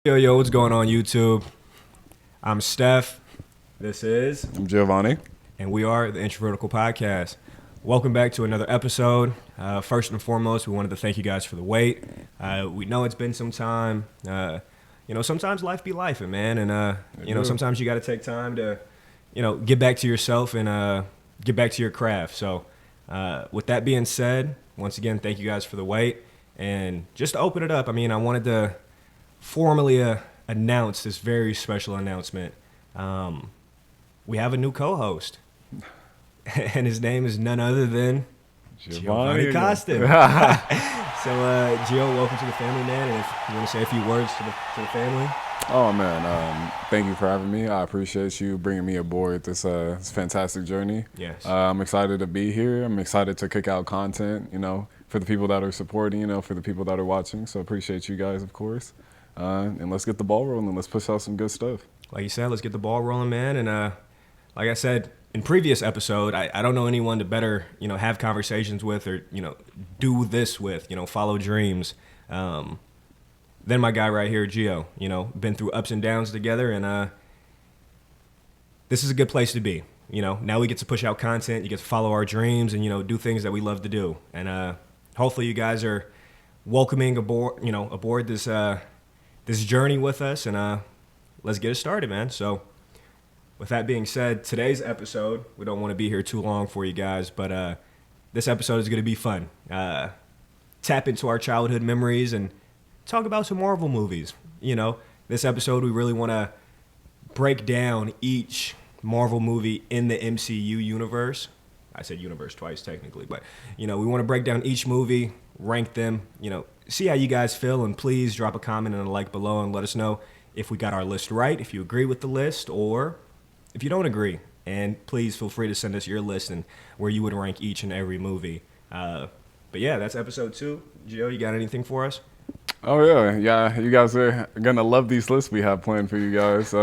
Yo, what's going on YouTube? I'm Steph. This is, I'm Giovanni. and we are the Introvertical Podcast. Welcome back to another episode. First and foremost, we wanted to thank you guys for the wait. We know it's been some time. Sometimes life be life, man, and sometimes you got to take time to, get back to yourself and get back to your craft. So, with that being said, once again, thank you guys for the wait. And just to open it up, I wanted to formally announce this very special announcement. We have a new co-host, and his name is none other than Giovanni Costin. So, Gio, welcome to the family, man. And if you want to say a few words to the family. Oh man, thank you for having me. I appreciate you bringing me aboard this fantastic journey. Yes. I'm excited to be here. I'm excited to kick out content, for the people that are supporting, for the people that are watching. So appreciate you guys, of course. And let's get the ball rolling. Let's push out some good stuff. Like you said, let's get the ball rolling, man. And like I said in previous episode, I don't know anyone to better, have conversations with or, do this with, follow dreams. Then my guy right here, Gio, been through ups and downs together. And this is a good place to be. Now we get to push out content. You get to follow our dreams and, do things that we love to do. And hopefully you guys are welcoming aboard this journey with us, and let's get it started, man. So with that being said, today's episode, we don't want to be here too long for you guys, but this episode is going to be fun. Tap into our childhood memories and talk about some Marvel movies. This episode, we really want to break down each Marvel movie in the MCU universe. I said universe twice technically, but we want to break down each movie, rank them, see how you guys feel, and please drop a comment and a like below and let us know if we got our list right, if you agree with the list, or if you don't agree. And please feel free to send us your list and where you would rank each and every movie. But yeah, that's episode 2. Gio, you got anything for us? Oh yeah. You guys are gonna love these lists we have planned for you guys.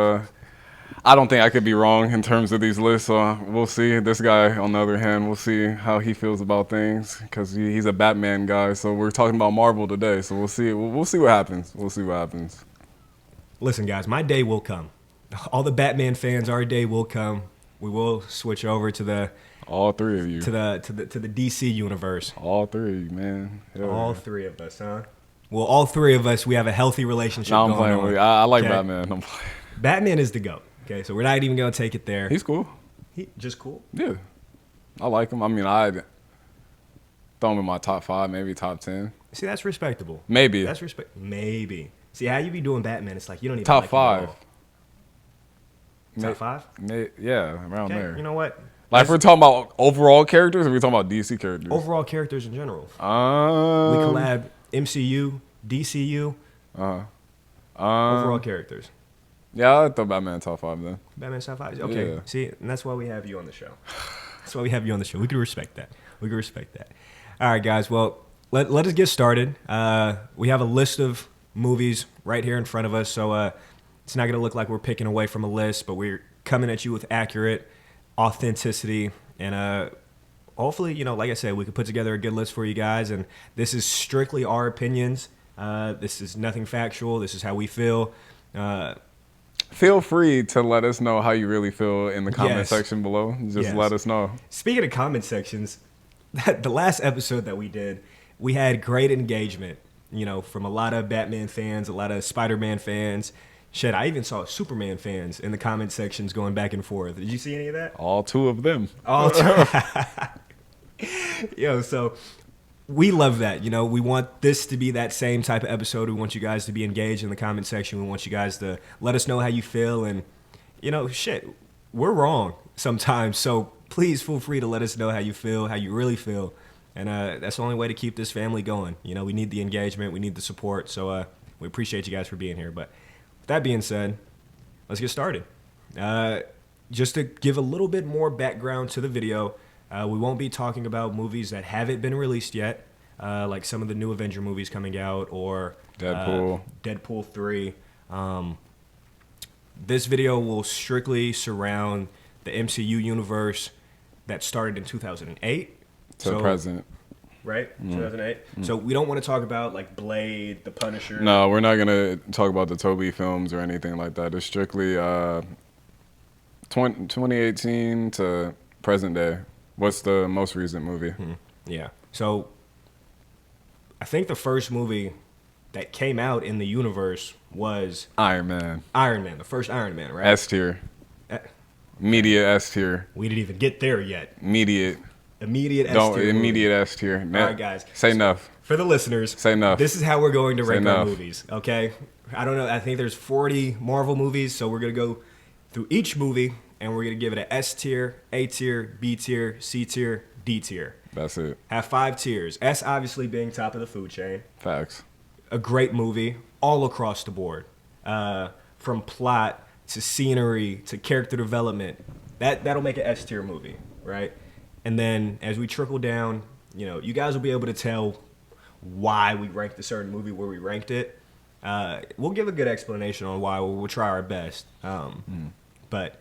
I don't think I could be wrong in terms of these lists. We'll see. This guy, on the other hand, we'll see how he feels about things because he's a Batman guy. So we're talking about Marvel today. So we'll see. We'll see what happens. We'll see what happens. Listen, guys, my day will come. All the Batman fans, our day will come. We will switch over to all three of you to the DC universe. All three of you, man. All three of us, huh? Well, all three of us, we have a healthy relationship. No, I'm going playing on. with you. I like Okay? Batman. I'm playing. Batman is the GOAT. Okay, so we're not even going to take it there. He's cool. He just cool. Yeah. I like him. I'd throw him in my top 5, maybe top 10. See, that's respectable. Maybe. That's Maybe. See, how you be doing Batman, it's like you don't even top like 5. him at all. Top 5? Yeah, around Okay, there. you know what? Like, if we're talking about overall characters, or we're talking about DC characters? Overall characters in general. We collab MCU, DCU, overall characters. Yeah, I'd throw Batman in top 5 then. Batman's top 5? Okay, Yeah. see, and that's why we have you on the show. That's why we have you on the show. We can respect that. All right, guys, well, let us get started. We have a list of movies right here in front of us, so it's not going to look like we're picking away from a list, but we're coming at you with accurate authenticity, and hopefully, like I said, we can put together a good list for you guys, and this is strictly our opinions. This is nothing factual. This is how we feel. Feel free to let us know how you really feel in the comment Yes. section below. Just Yes. let us know. Speaking of comment sections, the last episode that we did, we had great engagement, from a lot of Batman fans, a lot of Spider-Man fans. Shit, I even saw Superman fans in the comment sections going back and forth. Did you see any of that? All 2 of them. So we love that. We want this to be that same type of episode. We want you guys to be engaged in the comment section. We want you guys to let us know how you feel. And, we're wrong sometimes. So please feel free to let us know how you feel, how you really feel. And that's the only way to keep this family going. We need the engagement. We need the support. So we appreciate you guys for being here. But with that being said, let's get started. Just to give a little bit more background to the video, we won't be talking about movies that haven't been released yet, like some of the new Avenger movies coming out or Deadpool 3. This video will strictly surround the MCU universe that started in 2008. To the present. right? 2008. So we don't want to talk about like Blade, The Punisher. No, we're not gonna talk about the Toby films or anything like that. It's strictly 2018 to present day. What's the most recent movie? Yeah. So I think the first movie that came out in the universe was Iron Man. Iron Man, the first Iron Man, right? S tier. Uh, Media S tier. We didn't even get there yet. Immediate. Immediate S Don't tier. immediate S tier. All right, guys. Say enough. For the listeners, Say enough. This is how we're going to Say rank our enough. movies. Okay. I don't know. I think there's 40 Marvel movies, so we're gonna go through each movie and we're gonna give it an S tier, A tier, B tier, C tier, D tier. That's it. Have 5 tiers. S obviously being top of the food chain. Facts. A great movie all across the board, from plot to scenery to character development. That'll make an S tier movie, right? And then as we trickle down, you guys will be able to tell why we ranked a certain movie where we ranked it. We'll give a good explanation on why. We'll try our best. But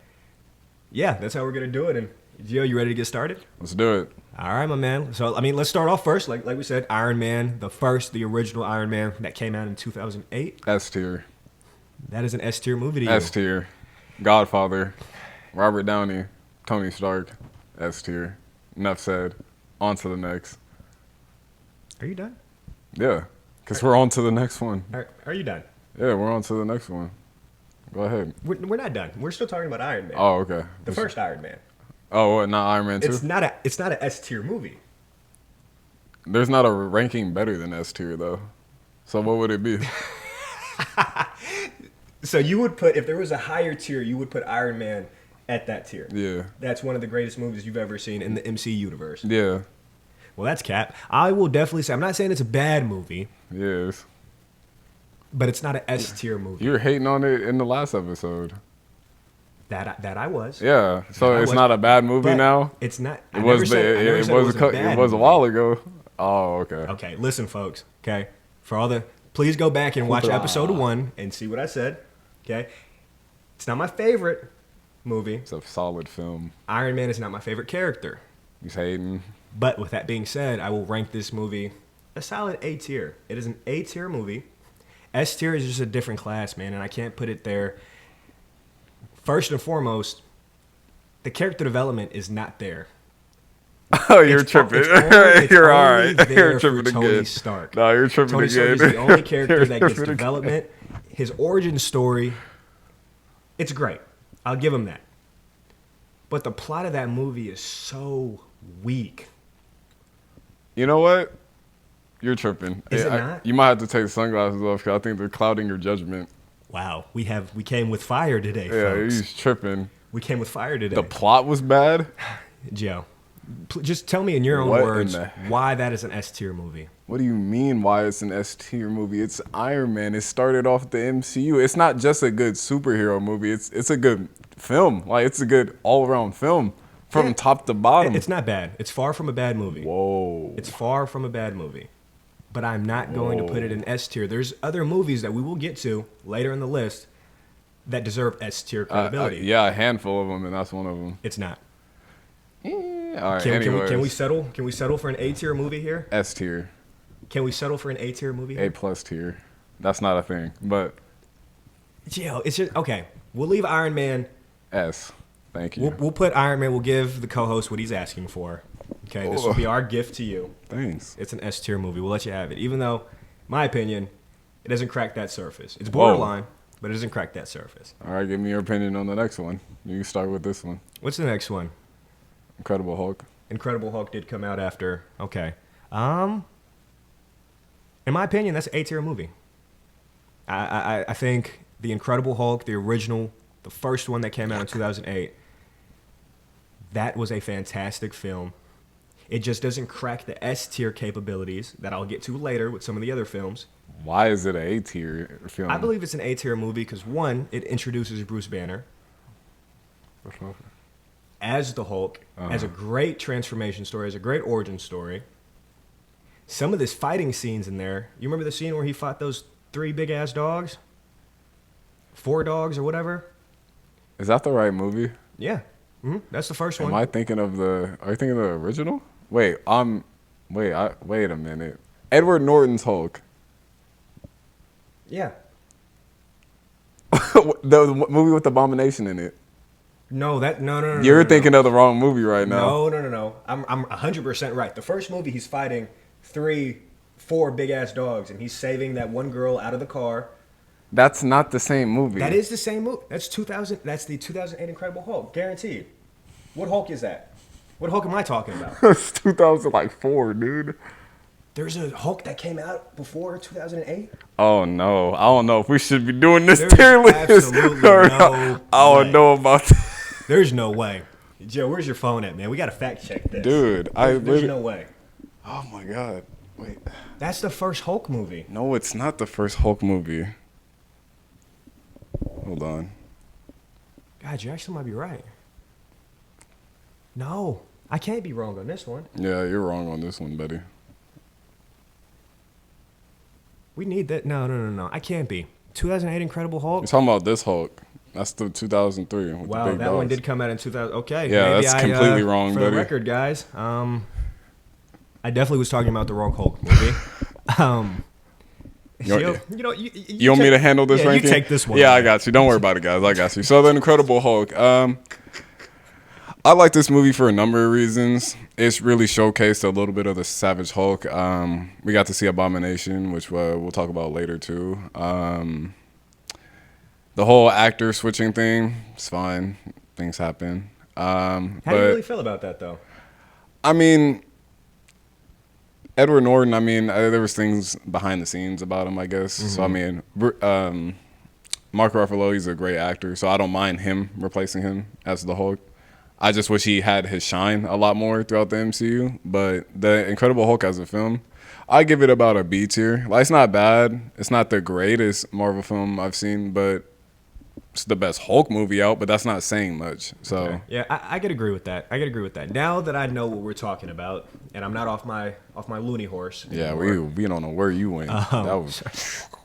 yeah, that's how we're gonna do it. And Gio, you ready to get started? Let's do it. All right, my man. So, let's start off first. Like we said, Iron Man, the original Iron Man that came out in 2008. S tier. That is an S tier movie to you. S tier. Godfather. Robert Downey. Tony Stark. S tier. Enough said. On to the next. Are you done? Yeah. Because we're on to the next one. Are you done? Yeah, we're on to the next one. Go ahead. We're not done. We're still talking about Iron Man. Oh, okay. The first Iron Man. Oh, what, not Iron Man 2? It's not a S tier movie. There's not a ranking better than S tier, though. So what would it be? So you would put, if there was a higher tier, you would put Iron Man at that tier. Yeah. That's one of the greatest movies you've ever seen in the MC universe. Yeah. Well, that's cap. I will definitely say, I'm not saying it's a bad movie, Yes. but it's not an S tier movie. You were hating on it in the last episode. That I was. Yeah. So I it's was- not a bad movie But now? It's not. I It never was said- I never said it was a movie. while ago. Oh, okay. Okay, listen, folks. Okay, please go back and watch episode 1 and see what I said. Okay, it's not my favorite movie. It's a solid film. Iron Man is not my favorite character. He's hating. But with that being said, I will rank this movie a solid A tier. It is an A tier movie. S tier is just a different class, man, and I can't put it there. First and foremost, the character development is not there. Oh, you're It's tripping. it's You're all only right. there You're for tripping Tony again. Stark. No, you're tripping Tony Stark again. is the only character You're that gets tripping again. development. His origin story, it's great. I'll give him that. But the plot of that movie is so weak. You know what? You're tripping. Is it not? You might have to take the sunglasses off because I think they're clouding your judgment. Wow, we came with fire today, Yeah, folks. he's tripping. We came with fire today. The plot was bad. Joe, just tell me in your own What in words the- why that is an S tier movie. What do you mean why it's an S tier movie? It's Iron Man. It started off the MCU. It's not just a good superhero movie. It's a good film. Like it's a good all around film from Yeah. top to bottom. It's not bad. It's far from a bad movie. Whoa. It's far from a bad movie. But I'm not going to put it in S tier. There's other movies that we will get to later in the list that deserve S tier credibility. Yeah, a handful of them, and that's one of them. It's not. All right. Can we settle? Can we settle for an A tier movie here? S tier, Can we settle for an A tier movie? A plus tier. That's not a thing, but Gio, it's just okay. We'll leave Iron Man. S. Thank you. We'll put Iron Man. We'll give the co-host what he's asking for. Okay, this will be our gift to you. Thanks. It's an S tier movie. We'll let you have it, even though, my opinion, it doesn't crack that surface. It's borderline, but it doesn't crack that surface. All right, give me your opinion on the next one. You can start with this one. What's the next one? Incredible Hulk. Incredible Hulk did come out after. Okay. In my opinion, that's an A tier movie. I think the Incredible Hulk, the original, the first one that came out in 2008, that was a fantastic film. It just doesn't crack the S tier capabilities that I'll get to later with some of the other films. Why is it an A tier film? I believe it's an A tier movie because one, it introduces Bruce Banner as the Hulk, as a great transformation story, as a great origin story. Some of this fighting scenes in there, you remember the scene where he fought those 3 big ass dogs? 4 dogs or whatever? Is that the right movie? Yeah. That's the first one. Are you thinking of the original? Wait, Wait a minute. Edward Norton's Hulk. Yeah. The movie with Abomination in it. No, no. You're No. thinking of the wrong movie right now. No. I'm 100% right. The first movie, he's fighting 4 big ass dogs, and he's saving that one girl out of the car. That's not the same movie. That is the same movie. That's 2000. That's the 2008 Incredible Hulk, guaranteed. What Hulk is that? What Hulk am I talking about? It's 2004, dude. There's a Hulk that came out before 2008. Oh no, I don't know if we should be doing this There's tier list. absolutely no I don't way. know about that. There's no way. Joe, where's your phone at, man? We got to fact check this. Dude, There's no way. Oh my god. Wait. That's the first Hulk movie. No, it's not the first Hulk movie. Hold on. God, you actually might be right. No, I can't be wrong on this one. Yeah, you're wrong on this one, buddy. We need that. No. I can't be. 2008 Incredible Hulk. You're talking about this Hulk. That's the 2003 with Wow, the big that dogs. one did come out in 2000. Okay. Yeah, maybe that's completely wrong, for buddy. the record, guys. I definitely was talking about the wrong Hulk movie. You want me to handle this ranking? You take this one. Yeah, I man. got you. Don't worry about it, guys. I got you. So, The Incredible Hulk. I like this movie for a number of reasons. It's really showcased a little bit of the Savage Hulk. We got to see Abomination, which we'll talk about later, too. The whole actor switching thing, it's fine. Things happen. How do you really feel about that, though? I mean, Edward Norton, there was things behind the scenes about him, I guess. Mm-hmm. So, Mark Ruffalo, he's a great actor, so I don't mind him replacing him as the Hulk. I just wish he had his shine a lot more throughout the MCU. But The Incredible Hulk as a film, I give it about a B tier. Like, it's not bad. It's not the greatest Marvel film I've seen, but it's the best Hulk movie out, but that's not saying much. So Okay. Yeah, I could agree with that. Now that I know what we're talking about, and I'm not off my loony horse. yeah, anymore. we don't know where you went. That was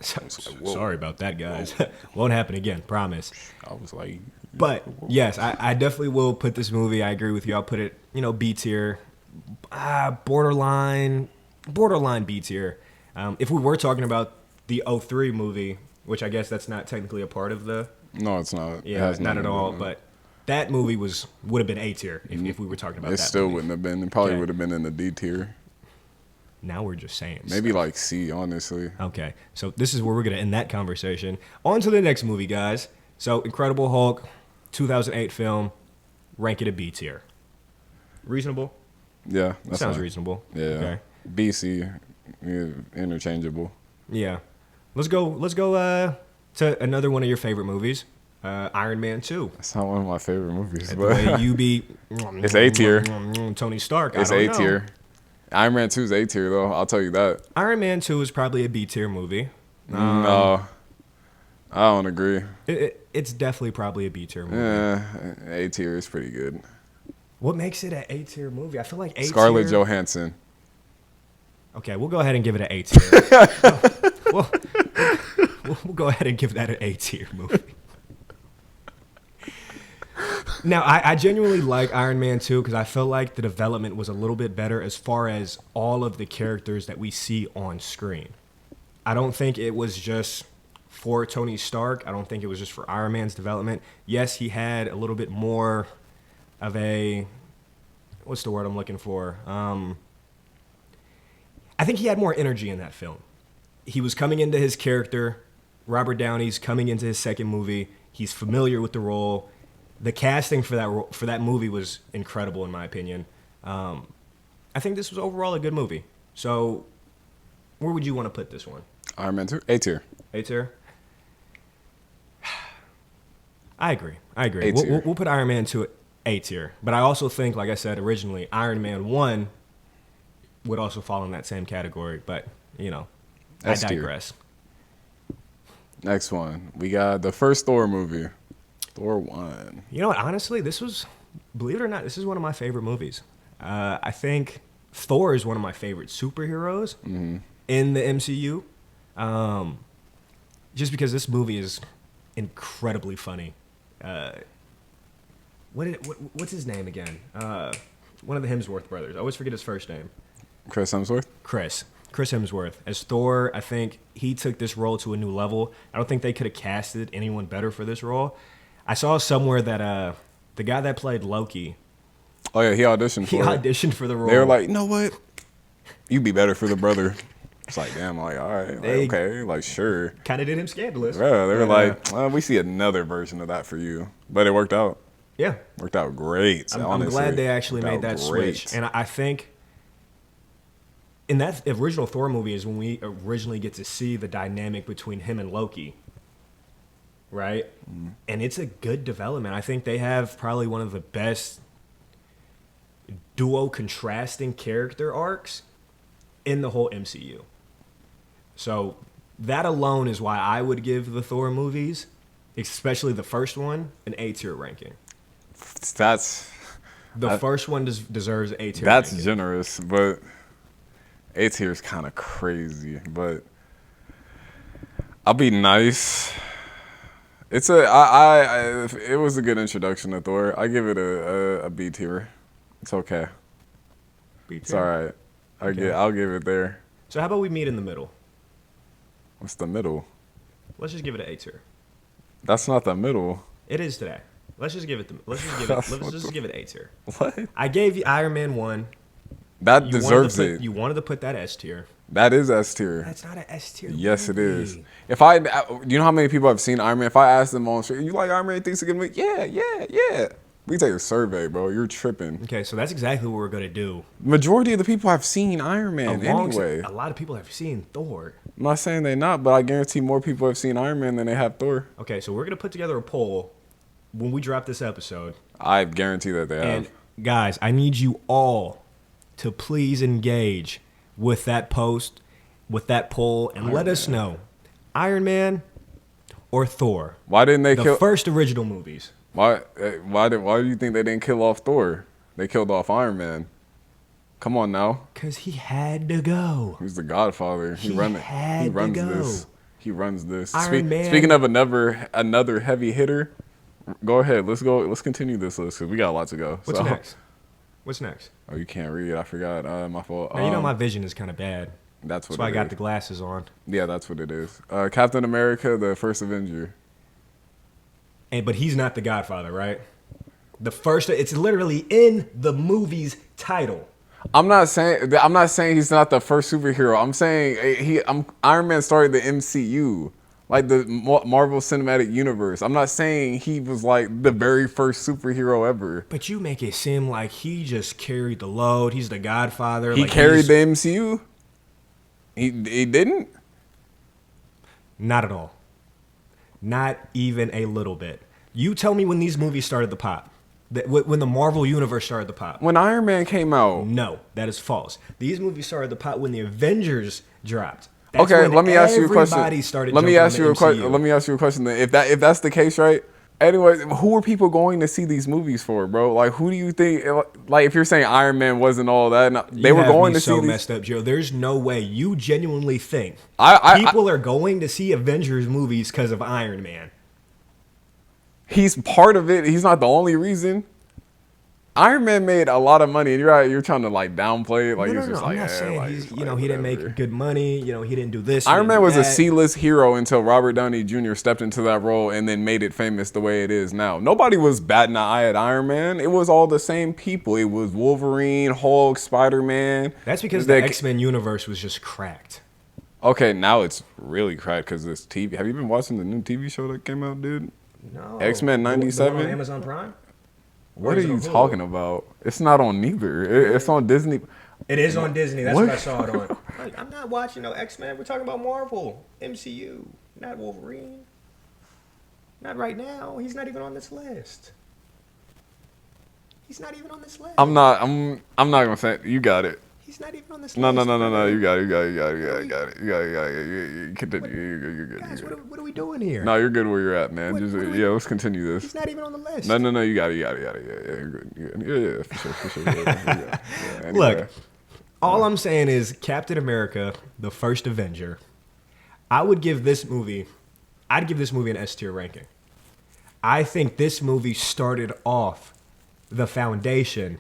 Sorry about that, guys. Won't happen again, promise. I was like, But yes, I definitely will put this movie. I agree with you. I'll put it, B tier, borderline B tier. If we were talking about the 03 movie, which I guess that's not technically a part of the. no, it's not. It Yeah, has not at nothing to do all. with it. But that movie would have been A tier if we were talking about It that. still movie. wouldn't have been. It probably Okay. would have been in the D tier. Now we're just saying. Maybe stuff. like C, honestly. Okay, so this is where we're gonna end that conversation. On to the next movie, guys. So Incredible Hulk, 2008 film, rank it a B tier. Reasonable? Yeah, that Sounds reasonable. Yeah, Okay. B, C, yeah, interchangeable. Yeah. Let's go to another one of your favorite movies, Iron Man 2. It's not one of my favorite movies, The but way you be It's A tier. Tony Stark. it's I A don't know. tier. Iron Man 2 is A tier, though. I'll tell you that. Iron Man 2 is probably a B tier movie. No, I don't agree. It's definitely probably a B tier movie. Yeah, A tier is pretty good. What makes it an A tier movie? I feel like A tier. Scarlett Johansson. Okay, we'll go ahead and give it an A tier. we'll go ahead and give that an A tier movie. Now, I genuinely like Iron Man 2 because I felt like the development was a little bit better as far as all of the characters that we see on screen. I don't think it was just for Tony Stark. I don't think it was just for Iron Man's development. Yes, he had a little bit more of a, what's the word I'm looking for? I think he had more energy in that film. He was coming into his character. Robert Downey's coming into his second movie. He's familiar with the role. The casting for that movie was incredible, in my opinion. I think this was overall a good movie. So, where would you want to put this one? Iron Man 2, A tier. A tier? I agree. A We'll, tier. we'll put Iron Man 2 at A tier. But I also think, like I said originally, Iron Man 1 would also fall in that same category. But, I S tier. digress. Next one. We got the first Thor movie. Thor 1. You know what? Honestly, believe it or not, this is one of my favorite movies. I think Thor is one of my favorite superheroes in the MCU. Just because this movie is incredibly funny. What's his name again? One of the Hemsworth brothers. I always forget his first name. Chris Hemsworth. Chris Hemsworth as Thor. I think he took this role to a new level. I don't think they could have casted anyone better for this role. I saw somewhere that the guy that played Loki, Oh yeah, he auditioned he for it. auditioned for the role. They were like, you know what? You'd be better for the brother. It's like, damn, like, all right, They- like, okay, like, sure. kind of did him scandalous. Yeah, they were Yeah. like, well, we see another version of that for you. But it worked out. Yeah. Worked out great. I'm honestly. glad they actually Worked made out that great. switch. And I think in that original Thor movie is when we originally get to see the dynamic between him and Loki. Right? And it's a good development. I think they have probably one of the best duo contrasting character arcs in the whole MCU. So that alone is why I would give the Thor movies, especially the first one, an A tier ranking. That's The first one deserves A tier. that's ranking. generous, but A tier is kind of crazy. But I'll be nice. It's it was a good introduction to Thor. I give it a B tier. It's okay. B It's tier. all right. Okay. I'll give it there. So how about we meet in the middle? What's the middle? Let's just give it an A tier. That's not the middle. It is today. Let's just give it. Let's just give it A tier. What? I gave you Iron Man 1. That You deserves wanted to it. You wanted to put that S tier. That is S tier. That's not an S tier. Yes, it is. movie. If you know how many people have seen Iron Man? If I ask them on street, you like Iron Man? Thinks it's gonna be, yeah. We take a survey, bro. You're tripping. Okay, so that's exactly what we're gonna do. Majority of the people have seen Iron Man Alongside- anyway. a lot of people have seen Thor. I'm not saying they not, but I guarantee more people have seen Iron Man than they have Thor. Okay, so we're gonna put together a poll when we drop this episode. I guarantee that they And have. guys, I need you all to please engage with that post, with that poll, and let us know Iron Man or Thor. Why didn't they The kill? first original movies. Why do you think they didn't kill off Thor? They killed off Iron Man. Come on now. Because he had to go. He's the Godfather. He He runs had to go. this. He runs this. Iron Man- Speaking of another heavy hitter, go ahead. Let's go. Let's continue this list because we got a lot to go. What's So- next? What's next? Oh, you can't read. I forgot. My fault. Now, you know my vision is kind of bad. That's what. That's why I it got is. the glasses on. Yeah, that's what it is. Captain America, the first Avenger. But he's not the Godfather, right? The first, it's literally in the movie's title. I'm not saying he's not the first superhero. I'm saying Iron Man started the MCU, like the Marvel Cinematic Universe. I'm not saying he was like the very first superhero ever. But you make it seem like he just carried the load. He's the Godfather. He like carried he's- the MCU. He didn't. Not at all. Not even a little bit. You tell me when these movies started to pop. When the Marvel Universe started to pop. When Iron Man came out. No, that is false. These movies started to pop when the Avengers dropped. That's Okay, when let me ask you a question. everybody started Let me jumping ask on you the a question. MCU. Let me ask you a question. Then, if that's the case, right? Anyway, who are people going to see these movies for, bro? Like, who do you think? Like, if you're saying Iron Man wasn't all that, they You were have going me to so see these. messed up, Joe. There's no way you genuinely think I people are going to see Avengers movies because of Iron Man. He's part of it. He's not the only reason. Iron Man made a lot of money, and you're trying to like downplay it. Like No, he's just I'm like, not saying like, he's, it's he like, didn't whatever. make good money. He didn't do this. he Iron didn't Man do was a that. C-list hero until Robert Downey Jr. stepped into that role and then made it famous the way it is now. Nobody was batting an eye at Iron Man. It was all the same people. It was Wolverine, Hulk, Spider-Man. That's because the X-Men universe was just cracked. Okay, now it's really cracked because this TV. Have you been watching the new TV show that came out, dude? No. X-Men The one 97? on Amazon Prime? What Or are is it you on Hulu? talking about? It's not on neither. It's on Disney. It is on Disney. That's What? what I saw it on. Like, I'm not watching no X-Men. We're talking about Marvel, MCU, not Wolverine. Not right now. He's not even on this list. He's not even on this list. I'm not gonna say it. You got it. He's not even on this No. list. You got it. You continue. You're good. Guys, You're good. what are we doing here? No, you're good where you're at, man. What- Just what do we- let's continue this. He's not even on the list. No, you got it. Yeah, you're good. Yeah, for sure. Yeah, anyway. Look, all I'm saying is Captain America, the first Avenger. I'd give this movie an S tier ranking. I think this movie started off the foundation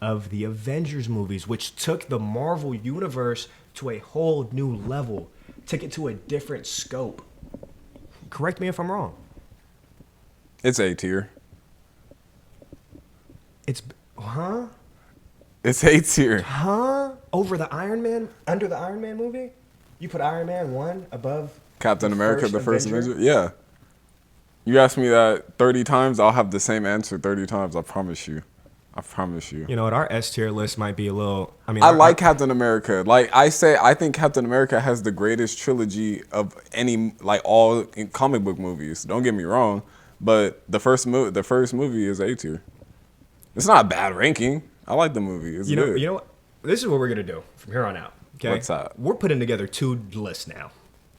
of the Avengers movies, which took the Marvel universe to a whole new level, took it to a different scope. Correct me if I'm wrong. It's A tier. It's It's A tier. over the Iron Man, under the Iron Man movie? You put Iron Man 1 above Captain the America, first the first Avenger? Avenger? Yeah. You ask me that 30 times, I'll have the same answer 30 times. I promise you. I promise you. You know what? Our S tier list might be a little. I mean, I like Captain America. Like I say, I think Captain America has the greatest trilogy of any, like all in comic book movies. Don't get me wrong, but the first movie is A tier. It's not a bad ranking. I like the movie. It's good. You know what? This is what we're gonna do from here on out. Okay. What's that? We're putting together 2 lists now.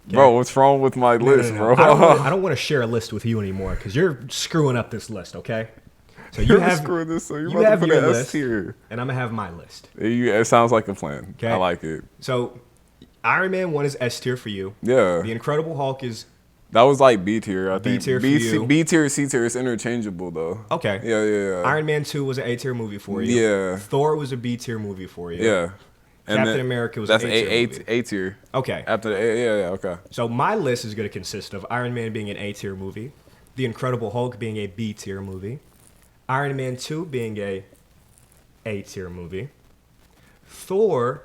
Okay? Bro, what's wrong with my No, list, no, no. bro? I don't want to share a list with you anymore because you're screwing up this list. Okay. So You're screwing this, so you're you about have to put your an S list, tier. and I'm gonna have my list. It sounds like a plan. Okay. I like it. So, Iron Man 1 is S tier for you. Yeah. The Incredible Hulk is That was like B tier, I think. tier for you. B tier, C tier is interchangeable though. okay. Yeah. Iron Man 2 was an A tier movie for you. Yeah. Thor was a B tier movie for you. Yeah. Captain America was that's an A tier movie. A tier. Okay. After the A, yeah, okay. So my list is going to consist of Iron Man being an A tier movie, The Incredible Hulk being a B tier movie, Iron Man 2 being a tier movie, Thor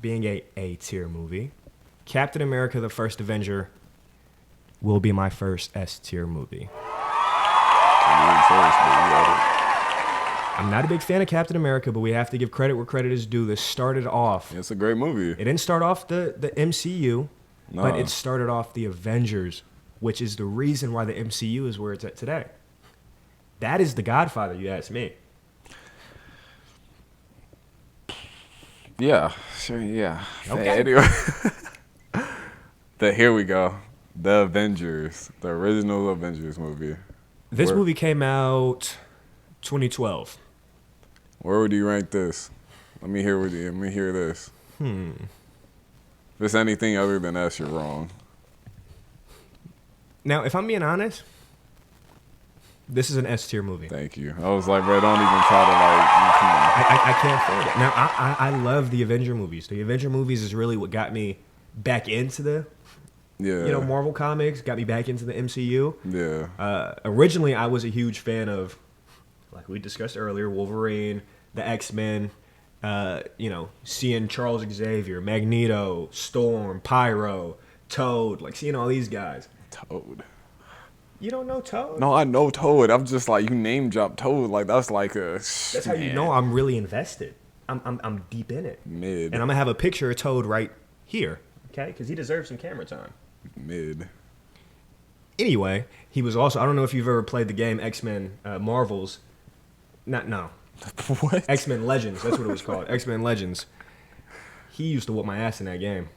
being a tier movie, Captain America: The First Avenger will be my first S tier movie. I'm not a big fan of Captain America, but we have to give credit where credit is due. This started off. It's a great movie. It didn't start off the MCU, but Nah. it started off the Avengers, which is the reason why the MCU is where it's at today. That is the Godfather, you ask me. Yeah, sure, yeah. Okay. Anyway, here we go. The Avengers, the original Avengers movie. This movie came out 2012. Where would you rank this? Let me hear this. If it's anything other than S, you're wrong. Now, if I'm being honest, this is an S tier movie. Thank you. I was like, bro, don't even try to like. Come on. I can't afford it. Now, I love the Avenger movies. The Avenger movies is really what got me back into the Yeah. Marvel comics, got me back into the MCU. Yeah. Originally, I was a huge fan of, like we discussed earlier, Wolverine, the X-Men, seeing Charles Xavier, Magneto, Storm, Pyro, Toad, like seeing all these guys. Toad. You don't know Toad? No, I know Toad. I'm just like, you name drop Toad. Like, that's like a. That's how you know I'm really invested. I'm deep in it. Mid. And I'm going to have a picture of Toad right here, okay? Because he deserves some camera time. Mid. Anyway, he was also, I don't know if you've ever played the game X-Men Marvels. No. What? X-Men Legends, that's what it was called. X-Men Legends. He used to whoop my ass in that game.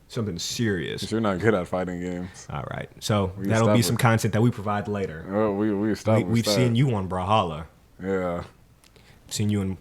Something serious. You're not good at fighting games. All right. So We that'll be established- some content that we provide later. Oh, we established We've that. seen you on Brawlhalla. Yeah. Seen you in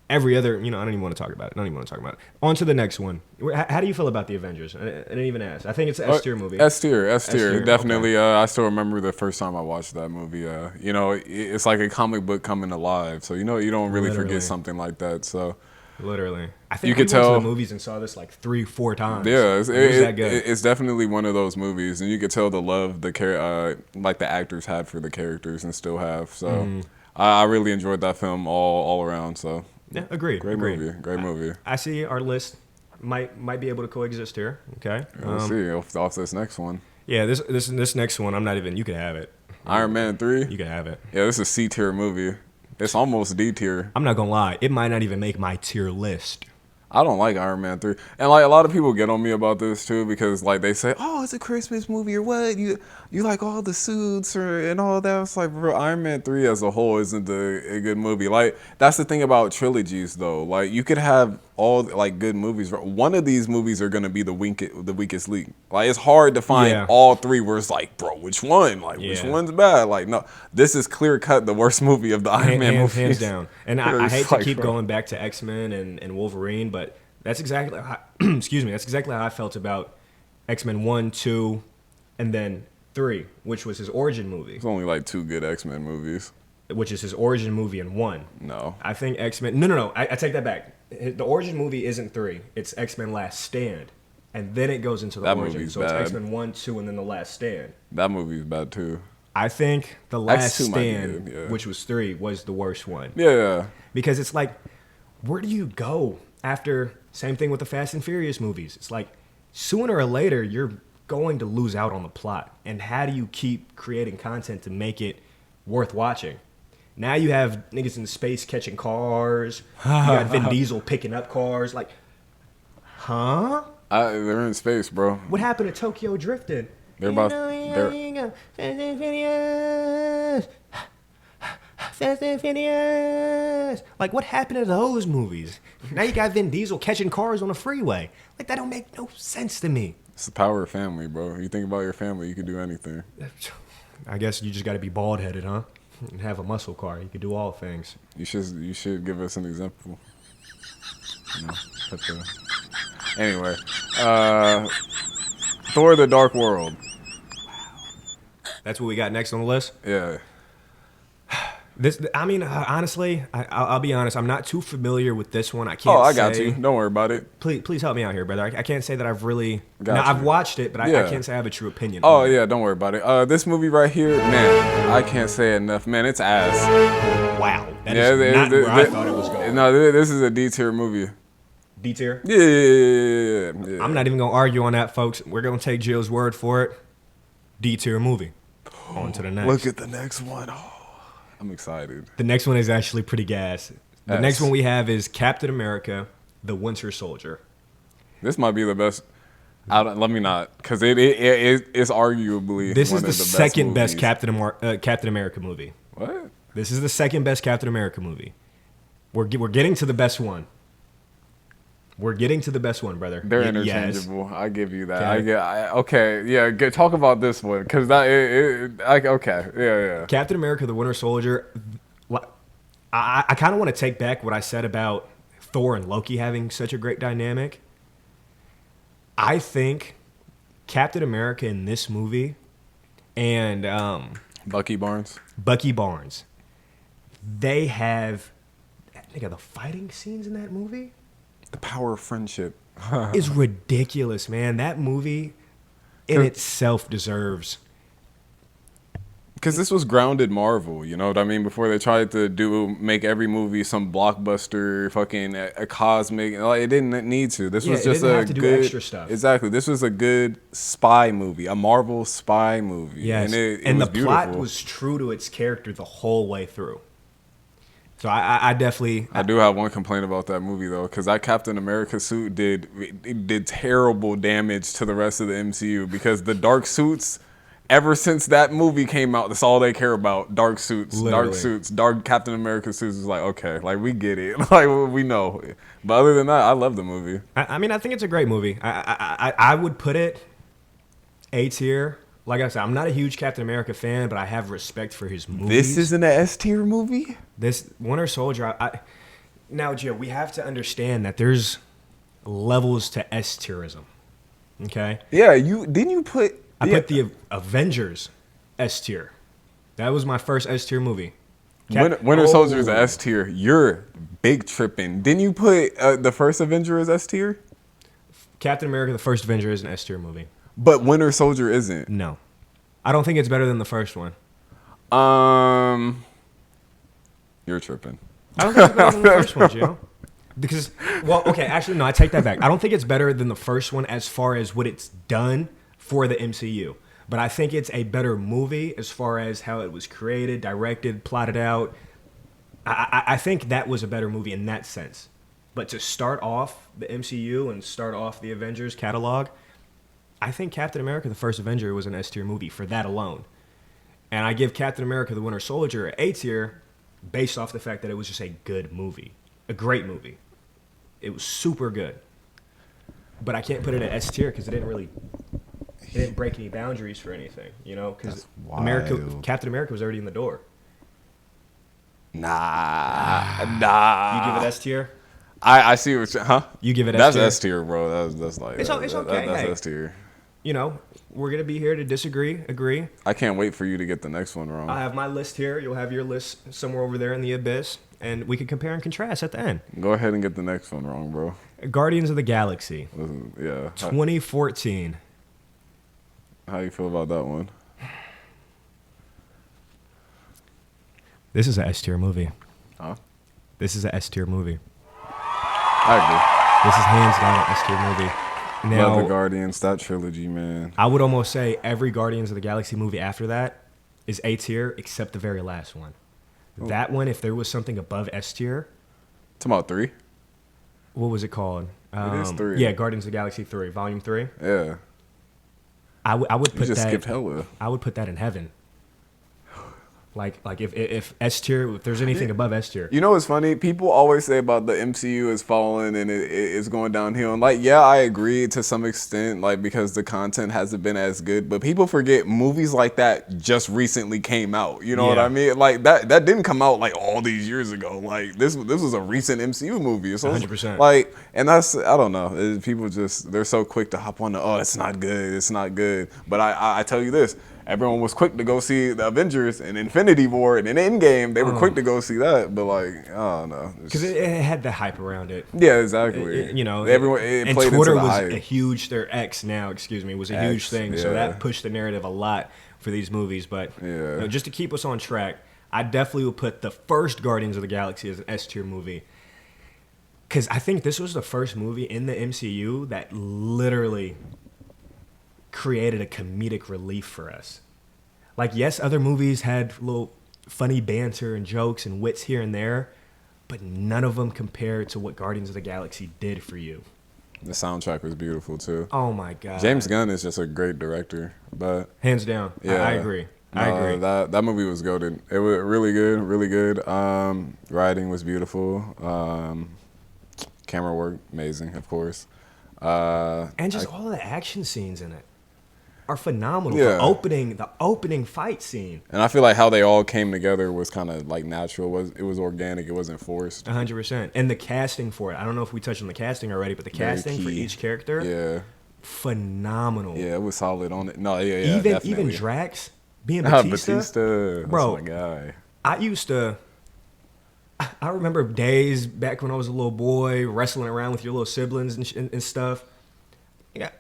every other, I don't even want to talk about it. On to the next one. How do you feel about the Avengers? I didn't even ask. I think it's an S tier movie. S tier. S-tier, Definitely. I still remember the first time I watched that movie. It's like a comic book coming alive. So, you don't really Literally. forget something like that. So, Literally. I think You we could went to tell- the movies and saw this like 3-4 times. yeah, it was that good. it's definitely one of those movies. And you could tell the love like the actors had for the characters and still have. So, Mm-hmm. I really enjoyed that film all around. So, Yeah, agreed. great agreed. movie. Great movie. I see our list might be able to coexist here. Okay. We'll see off this next one. Yeah, this next one, I'm not even. You can have it. Iron Man 3. You can have it. Yeah, this is a C tier movie. It's almost D tier. I'm not gonna lie. It might not even make my tier list. I don't like Iron Man 3. And like a lot of people get on me about this too because like they say, "Oh, it's a Christmas movie or what? You like all the suits and all that." It's like, bro, Iron Man 3 as a whole isn't a good movie. Like that's the thing about trilogies though. Like you could have all like good movies. One of these movies are going to be the weakest link. Like it's hard to find all three where it's like, "Bro, which one? Like which Yeah. one's bad?" Like no, this is clear cut the worst movie of the Iron Man movies. Hands down. And I It's hate to like, keep bro. going back to X-Men and Wolverine, but that's exactly how, that's exactly how I felt about X-Men 1, 2, and then 3, which was his origin movie. There's only like 2 good X-Men movies. which is his origin movie in 1. No. I think X-Men. No. I take that back. The origin movie isn't 3. It's X-Men Last Stand, and then it goes into the That origin. movie's So bad. it's X-Men 1, 2, and then the Last Stand. That movie's bad too. I think the Last X2 might be Stand, good, yeah. which was 3, was the worst one. Yeah. Because it's like, where do you go after? Same thing with the Fast and Furious movies. It's like, sooner or later, you're going to lose out on the plot. And how do you keep creating content to make it worth watching? Now you have niggas in space catching cars. You got Vin Diesel picking up cars. Like, huh? They're in space, bro. What happened to Tokyo Drifting? They're about. Fast and Furious. Like, what happened to those movies? Now you got Vin Diesel catching cars on the freeway. Like, that don't make no sense to me. It's the power of family, bro. You think about your family, you can do anything. I guess you just got to be bald headed, huh? And have a muscle car. You can do all things. You should give us an example. You know, put the- Anyway, Thor: The Dark World. That's what we got next on the list. Yeah. Honestly, I'll be honest. I'm not too familiar with this one. I can't. Oh, I got say, you. Don't worry about it. Please help me out here, brother. I can't say that I've really. Got Now, you. I've watched it, but I Yeah. can't say I have a true opinion. Oh on it. yeah, don't worry about it. This movie right here, man, I can't say it enough. Man, it's ass. Wow, that Yeah, is not where I thought it was going. No, this is a D tier movie. D tier. Yeah. I'm not even gonna argue on that, folks. We're gonna take Jill's word for it. D tier movie. On to the next. Look at the next one. Oh, I'm excited. The next one is actually pretty gas. The Yes. next one we have is Captain America: The Winter Soldier. This might be the best. Let me not, because it's arguably This one is the of best second best movies. Captain America movie. What? This is the second best Captain America movie. We're getting to the best one. We're getting to the best one, brother. They're Yes. interchangeable. I give you that. Okay. Okay, yeah. Talk about this one, because okay, yeah. Captain America: The Winter Soldier. I kind of want to take back what I said about Thor and Loki having such a great dynamic. I think Captain America in this movie and Bucky Barnes. Bucky Barnes, they have, nigga, the fighting scenes in that movie The power of friendship. is ridiculous, man. That movie in itself deserves. Because this was grounded Marvel, you know what I mean? Before they tried to make every movie some blockbuster, fucking a cosmic, like, it didn't need to. This Yeah, was it just didn't a have to do good extra stuff. Exactly. This was a good spy movie, a Marvel spy movie. Yes, and it and was the beautiful. plot was true to its character the whole way through. So I definitely. I do have one complaint about that movie though, because that Captain America suit did terrible damage to the rest of the MCU, because the dark suits, ever since that movie came out, that's all they care about. Dark suits, Literally. dark Captain America suits is like, okay, like we get it, like we know. But other than that, I love the movie. I mean, I think it's a great movie. I would put it A tier. Like I said, I'm not a huge Captain America fan, but I have respect for his movies. This isn't an S tier movie. This Winter Soldier. Now, Joe, we have to understand that there's levels to S tierism. Okay, Yeah, didn't you put? I put the Avengers S tier. That was my first S tier movie. Winter Soldier is Oh. an S tier. You're big tripping. Didn't you put the first Avenger as S tier? Captain America: The First Avenger is an S tier movie. But Winter Soldier isn't. No, I don't think it's better than the first one. You're tripping. I don't think it's better than the first one, Joe. Because, well, okay, actually, no, I take that back. I don't think it's better than the first one as far as what it's done for the MCU. But I think it's a better movie as far as how it was created, directed, plotted out. I think that was a better movie in that sense. But to start off the MCU and start off the Avengers catalog, I think Captain America: The First Avenger was an S tier movie for that alone. And I give Captain America: The Winter Soldier an A tier based off the fact that it was just a good movie. A great movie. It was super good. But I can't put it at S tier because it didn't break any boundaries for anything, you know? Because That's wild. Captain America was already in the door. Nah. You give it S tier? I see what you, huh? You give it S That's tier? S tier, bro. That's like It's okay, That's hey. S tier. you know, we're gonna be here to disagree, agree. I can't wait for you to get the next one wrong. I have my list here. You'll have your list somewhere over there in the abyss, and we can compare and contrast at the end. Go ahead and get the next one wrong, bro. Guardians of the Galaxy, Listen, yeah. 2014. How you feel about that one? This is a S tier movie. Huh? This is a S tier movie. I This is hands down an S tier movie. agree. Now, Love the Guardians, that trilogy, man. I would almost say every Guardians of the Galaxy movie after that is A tier, except the very last one. Oh. That one, if there was something above S tier, Talking about 3? what was it called? It is 3. Yeah, Guardians of the Galaxy 3, Volume 3. Yeah. I would You put just that. skipped hella. I would put that in heaven. Like if S tier, if there's anything above S tier, You know what's funny? People always say about the MCU is falling and it's going downhill. And like, yeah, I agree to some extent, like because the content hasn't been as good. But people forget movies like that just recently came out. You know what Yeah. I mean? Like that didn't come out like all these years ago. Like this was a recent MCU movie. So it's 100%. like, and that's I don't know. People just they're so quick to hop on the it's not good, it's not good. But I tell you this. Everyone was quick to go see the Avengers and Infinity War and in Endgame. They were quick to go see that, but like, I don't know. because it had the hype around it. Yeah, exactly. You know, everyone it and played Twitter into the was hype. a huge. Their X now, excuse me, was a huge X, thing. So yeah. that pushed the narrative a lot for these movies. But Yeah. you know, just to keep us on track, I definitely would put the first Guardians of the Galaxy as an S tier movie. Because I think this was the first movie in the MCU that literally created a comedic relief for us. Like, yes, other movies had little funny banter and jokes and wits here and there, but none of them compared to what Guardians of the Galaxy did for you. The soundtrack was beautiful too. Oh my God. James Gunn is just a great director, but Hands down. yeah, I agree. I no, agree. That movie was goated. It was really good, really good. Writing was beautiful. Camera work amazing, of course. And just all the action scenes in it are phenomenal. Yeah. The opening fight scene. And I feel like how they all came together was kind of like natural. It was organic. It wasn't forced. 100%. And the casting for it. I don't know if we touched on the casting already, but the Very casting for key. each character, Yeah, phenomenal. yeah, it was solid on it. No, yeah, definitely. even Drax being Ah, Batista. Batista, Bro. that's my guy. I remember days back when I was a little boy wrestling around with your little siblings and stuff. Yeah,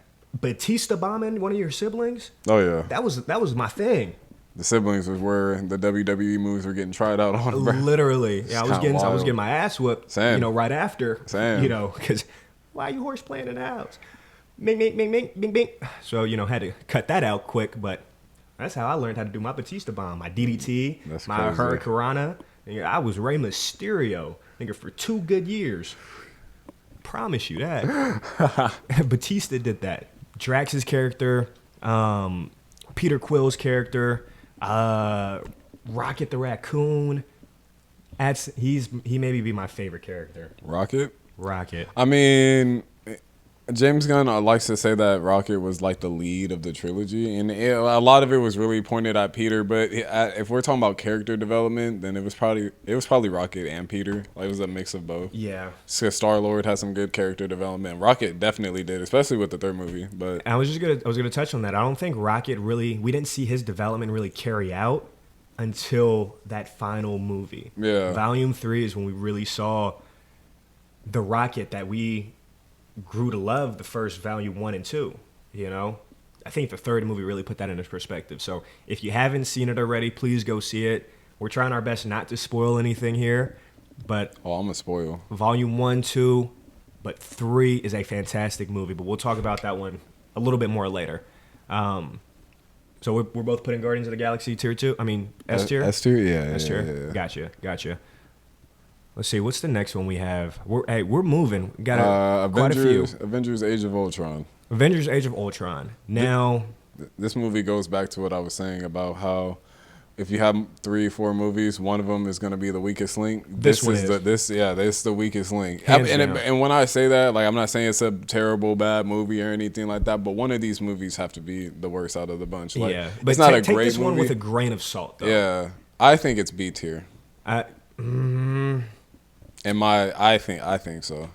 Batista bombing one of your siblings. Oh yeah, That was my thing. the siblings was where the WWE moves were getting tried out on. Bro. Literally, yeah, I was kinda wild. getting my ass whooped. Same. You know, right after. Same. You know, because why are you horse playing in the house? Bing, bing, bing, bing, bing, bing. So you know, had to cut that out quick, but that's how I learned how to do my Batista bomb, my DDT, That's my crazy. Hurricanrana. Yeah, I was Rey Mysterio, nigga, for 2 good years. Promise you that. Batista did that. Drax's character, Peter Quill's character, Rocket the Raccoon. He maybe be my favorite character. Rocket. Rocket. I mean, James Gunn likes to say that Rocket was like the lead of the trilogy, and a lot of it was really pointed at Peter. But if we're talking about character development, then it was probably Rocket and Peter. Like, it was a mix of both. Yeah. So Star-Lord has some good character development. Rocket definitely did, especially with the third movie. But I was gonna touch on that. I don't think Rocket we didn't see his development really carry out until that final movie. Yeah. Volume 3 is when we really saw the Rocket that we grew to love the first Volume 1 and 2, you know? I think the third movie really put that into perspective. So if you haven't seen it already, please go see it. We're trying our best not to spoil anything here, but I'm gonna spoil. Volume 1, 2, but 3 is a fantastic movie, but we'll talk about that one a little bit more later. So we're both putting Guardians of the Galaxy tier 2? I mean, S tier? S tier, yeah. S tier? Yeah. Gotcha. Let's see, what's the next one we have? We're moving. We got quite a few. Avengers: Age of Ultron. Avengers: Age of Ultron. Now, This movie goes back to what I was saying about how if you have 3 or 4 movies, one of them is going to be the weakest link. This one is. This is the weakest link. Hands And, down. and when I say that, like, I'm not saying it's a terrible bad movie or anything like that, but one of these movies have to be the worst out of the bunch. Like, yeah, but it's not a take great this one movie. with a grain of salt, though. Yeah, I think it's B tier. I I think so.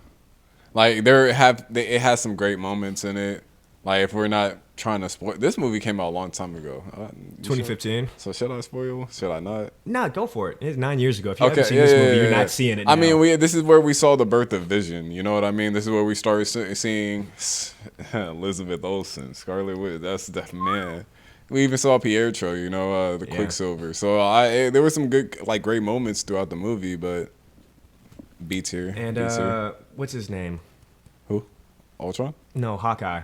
Like, it has some great moments in it. Like, if we're not trying to spoil. This movie came out a long time ago. You sure? 2015. So should I spoil? Should I not? Nah, go for it. It's 9 years ago. If you haven't seen this movie, you're not seeing it now. I mean, this is where we saw the birth of Vision. You know what I mean? This is where we started seeing Elizabeth Olsen, Scarlet Witch. That's the man. We even saw Pietro, you know, the Quicksilver. So there were some good, like, great moments throughout the movie, but B tier. And B tier. what's his name? Who? Ultron? No, Hawkeye.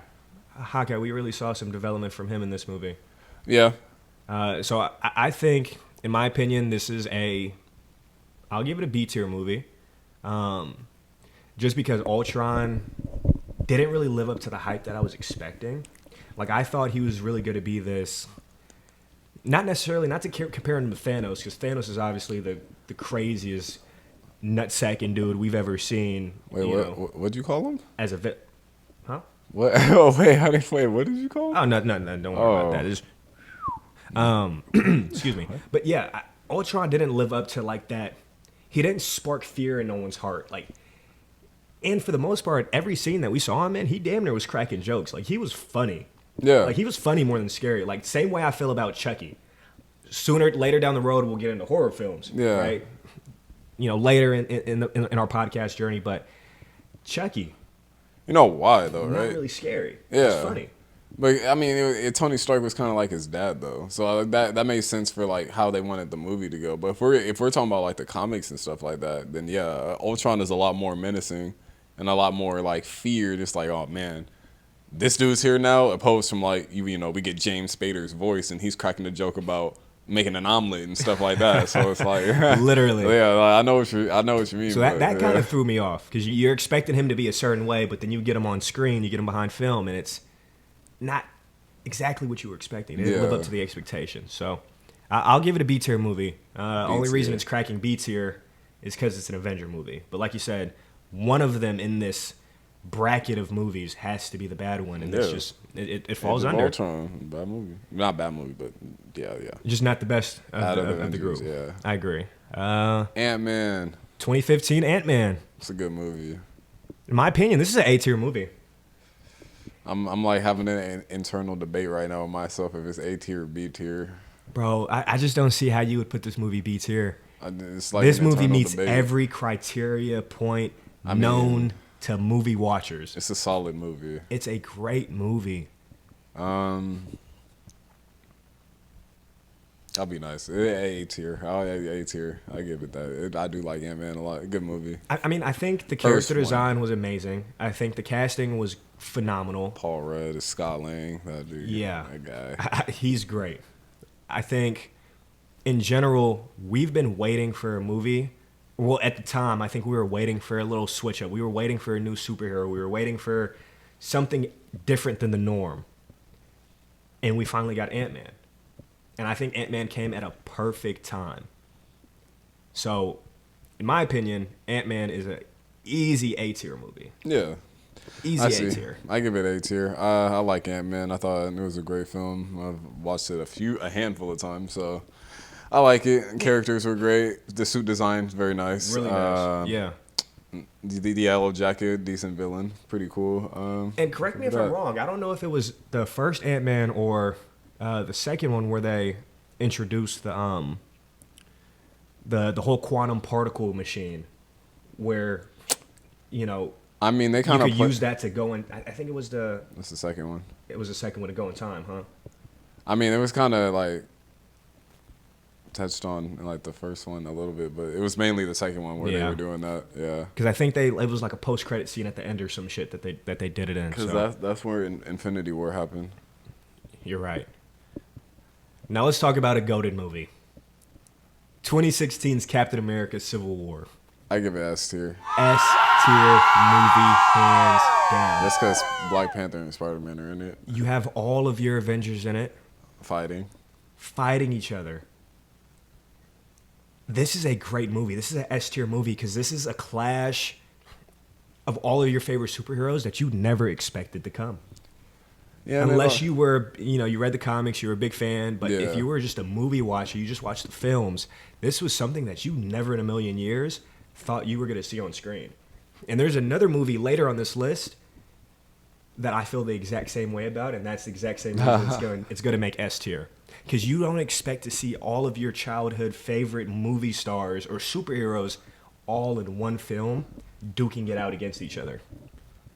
Hawkeye, we really saw some development from him in this movie. Yeah. So I think, in my opinion, this is I'll give it a B tier movie. Just because Ultron didn't really live up to the hype that I was expecting. Like, I thought he was really going to be this, not to compare him to Thanos, because Thanos is obviously the craziest nutsacking dude we've ever seen. Wait, what'd you call him? As a huh? What? Oh, wait, what did you call him? Oh, no, don't worry about that. It's excuse me. But yeah, Ultron didn't live up to, like, that. He didn't spark fear in no one's heart. Like, and for the most part, every scene that we saw him in, he damn near was cracking jokes. Like, he was funny. Yeah. Like, he was funny more than scary. Like, same way I feel about Chucky. Later down the road, we'll get into horror films. Yeah. Right? You know, later in our podcast journey. But Chucky. You know why, though, right? Not really scary. Yeah. It's funny. But, I mean, Tony Stark was kind of like his dad, though. So that made sense for, like, how they wanted the movie to go. But if we're talking about, like, the comics and stuff like that, then, yeah, Ultron is a lot more menacing and a lot more, like, fear. Just like, oh, man, this dude's here now, opposed from, like, you know, we get James Spader's voice and he's cracking a joke about making an omelet and stuff like that. So it's like literally. Yeah, like, I know what you mean. So that kind of threw me off, because you're expecting him to be a certain way, but then you get him on screen, you get him behind film, and it's not exactly what you were expecting. It didn't live up to the expectation. So I'll give it a B tier movie. Only reason it's cracking B tier is because it's an Avenger movie. But like you said, one of them in this bracket of movies has to be the bad one, and it's just it falls under. Ultron, bad movie, not bad movie, but yeah. Just not the best of the group. Yeah, I agree. Ant-Man, 2015 Ant-Man. It's a good movie. In my opinion, this is an A tier movie. I'm like having an internal debate right now with myself if it's A tier or B tier. Bro, I just don't see how you would put this movie B tier. It's like this movie meets debate. every criteria point known to movie watchers. It's a solid movie. It's a great movie. That'll be nice. A tier. A tier. I give it that. I do like Ant-Man a lot. Good movie. I mean, I think the character design was amazing. I think the casting was phenomenal. Paul Rudd is Scott Lang. That dude. Yeah. That guy. He's great. I think, in general, we've been waiting for a movie. Well, at the time, I think we were waiting for a little switch up. We were waiting for a new superhero. We were waiting for something different than the norm. And we finally got Ant-Man. And I think Ant-Man came at a perfect time. So, in my opinion, Ant-Man is an easy A-tier movie. Yeah. Easy A-tier. I give it A tier. I like Ant-Man. I thought it was a great film. I've watched it a handful of times, so I like it. Characters were great. The suit design very nice. Really nice. Yeah. The Yellow Jacket, decent villain, pretty cool. And correct me if I'm wrong. I don't know if it was the first Ant-Man or the second one where they introduced the whole quantum particle machine, where, you know, I mean, they kind you of could use that to go in. I think it was That's the second one. It was the second one to go in time, huh? I mean, it was kind of like touched on in like the first one a little bit, but it was mainly the second one where they were doing that. Yeah. Because I think it was like a post-credit scene at the end or some shit that they did it in. Because that's where Infinity War happened. You're right. Now let's talk about a goated movie. 2016's Captain America: Civil War. I give it S tier. S tier movie, hands down. That's because Black Panther and Spider-Man are in it. You have all of your Avengers in it. Fighting each other. This is a great movie. This is an S tier movie because this is a clash of all of your favorite superheroes that you never expected to come. Yeah, unless you were, you read the comics, you were a big fan, but if you were just a movie watcher, you just watched the films, this was something that you never in a million years thought you were going to see on screen. And there's another movie later on this list that I feel the exact same way about, and that's the exact same reason it's going to make S tier. Because you don't expect to see all of your childhood favorite movie stars or superheroes all in one film duking it out against each other.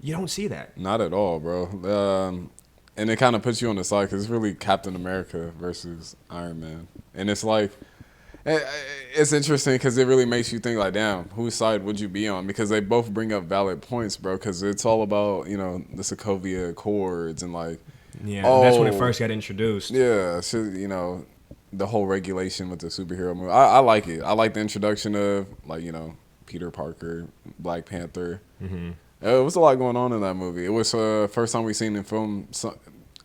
You don't see that. Not at all, bro. And it kind of puts you on the side because it's really Captain America versus Iron Man. And it's like, it's interesting because it really makes you think like, damn, whose side would you be on? Because they both bring up valid points, bro, because it's all about, the Sokovia Accords and like, Yeah, that's when it first got introduced. yeah, so, the whole regulation with the superhero movie. I like it. I like the introduction of like, Peter Parker, Black Panther. Mm-hmm. It was a lot going on in that movie. It was first time we seen a film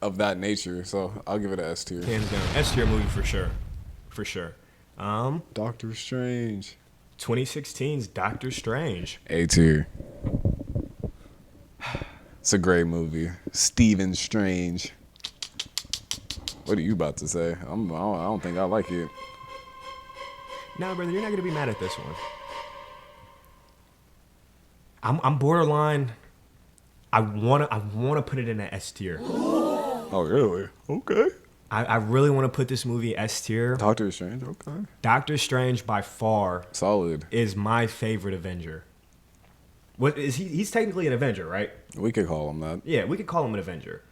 of that nature, so I'll give it an S tier. Hands down. S tier movie for sure. For sure. Doctor Strange. 2016's Doctor Strange. A tier. It's a great movie. Stephen Strange. What are you about to say? I don't think I like it. Nah, brother, you're not gonna be mad at this one. I'm borderline. I wanna put it in an S tier. Oh really? Okay. I really want to put this movie S tier. Doctor Strange. Okay. Doctor Strange by far Solid. is my favorite Avenger. What is he? He's technically an Avenger, right? We could call him that. Yeah, we could call him an Avenger.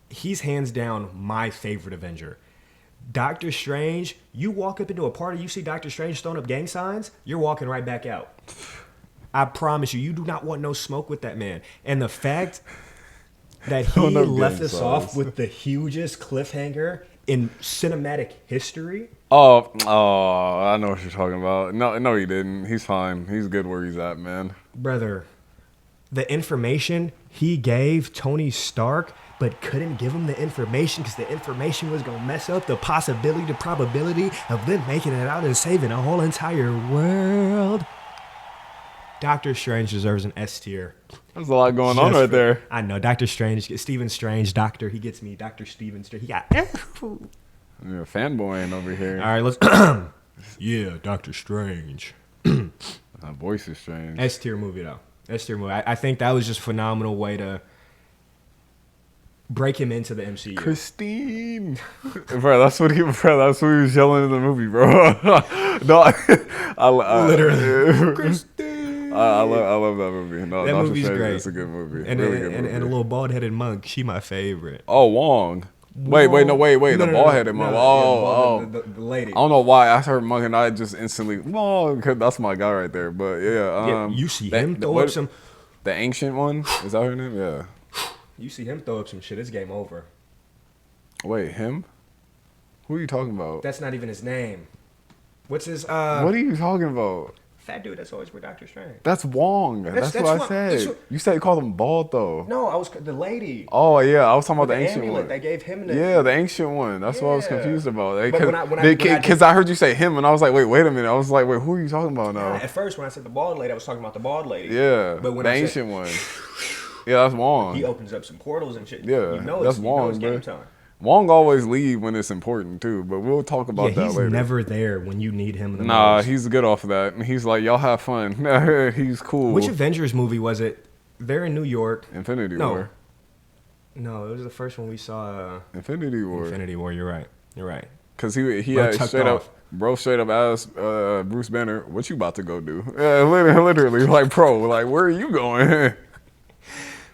He's hands down my favorite Avenger. Doctor Strange, you walk up into a party, you see Doctor Strange throwing up gang signs, you're walking right back out. I promise you, you do not want no smoke with that man. And the fact that he Throwing up left gang us off signs. with the hugest cliffhanger in cinematic history. Oh, I know what you're talking about. No, he didn't. He's fine. He's good where he's at, man. Brother, the information he gave Tony Stark, but couldn't give him the information because the information was going to mess up the possibility, the probability of them making it out and saving a whole entire world. Doctor Strange deserves an S tier. There's a lot going on right there. I know. Doctor Strange, Stephen Strange, Doctor, he gets me. Dr. Stephen Strange, he got... You're a fanboying over here. All right, let's... yeah, Doctor Strange. My voice is strange. S tier movie, though. S tier movie. I think that was just a phenomenal way to break him into the MCU. Christine, bro, that's what he was yelling in the movie, bro. No, I Literally. Christine. I love that movie. No, That Doctor movie's Strange, great. It's a good movie. And, Really and, good and, movie. and a little bald-headed monk. She my favorite. Oh, Wong. Wait. No, The no, bald-headed no, monk. no, Oh. the lady. I don't know why I heard monk and I just instantly Wong. 'Cause that's my guy right there. But yeah, Yeah, you see him throw up some... The ancient one, is that her name? Yeah. You see him throw up some shit. It's game over. Wait, him? Who are you talking about? That's not even his name. What's his... What are you talking about? Fat dude that's always with Doctor Strange. That's Wong. That's what I Wong. said. That's what- You said you called him bald though. No, I was... The lady. Oh yeah, I was talking about With the ancient amulet one. they gave him the... Yeah, the ancient one. That's what I was Yeah. confused about. But when I Because I heard you say him, and I was like, wait a minute. I was like, wait, who are you talking about now? At first, when I said the bald lady, I was talking about the bald lady. Yeah, But when the I said, ancient one. Yeah, that's Wong. he opens up some portals and shit. Yeah, you know that's it's, you know Wong, it's bro. game time. Wong always leave when it's important too, but we'll talk Yeah, about that he's later. never there when you need him the Nah, most. he's good off of that. He's like, y'all have fun. He's cool. Which Avengers movie was it? They're in New York. Infinity No. War. No, it was the first one we saw. Infinity War. Infinity War. You're right. You're right. Cause he Bro had tucked straight off. up, bro, straight up asked Bruce Banner, "What you about to go do?" Yeah, literally, like, bro, like, where are you going?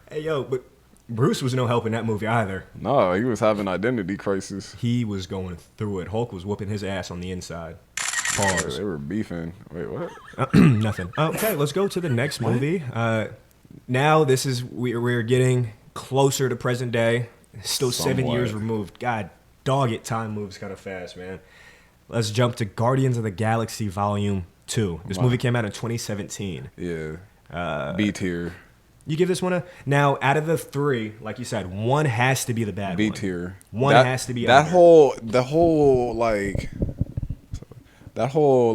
Hey, yo, but Bruce was no help in that movie either. No, he was having identity crisis. He was going through it. Hulk was whooping his ass on the inside. Pause. They were beefing. Wait, what? Nothing. Okay, let's go to the next movie. Now this is we're getting closer to present day. Still 7 years Somewhat. removed. God, dog it, time moves kind of fast, man. Let's jump to Guardians of the Galaxy Volume 2. This Wow. movie came out in 2017. Yeah. B tier. You give this one a... Now, out of the three, like you said, one has to be the bad B one. tier. One has to be that under. whole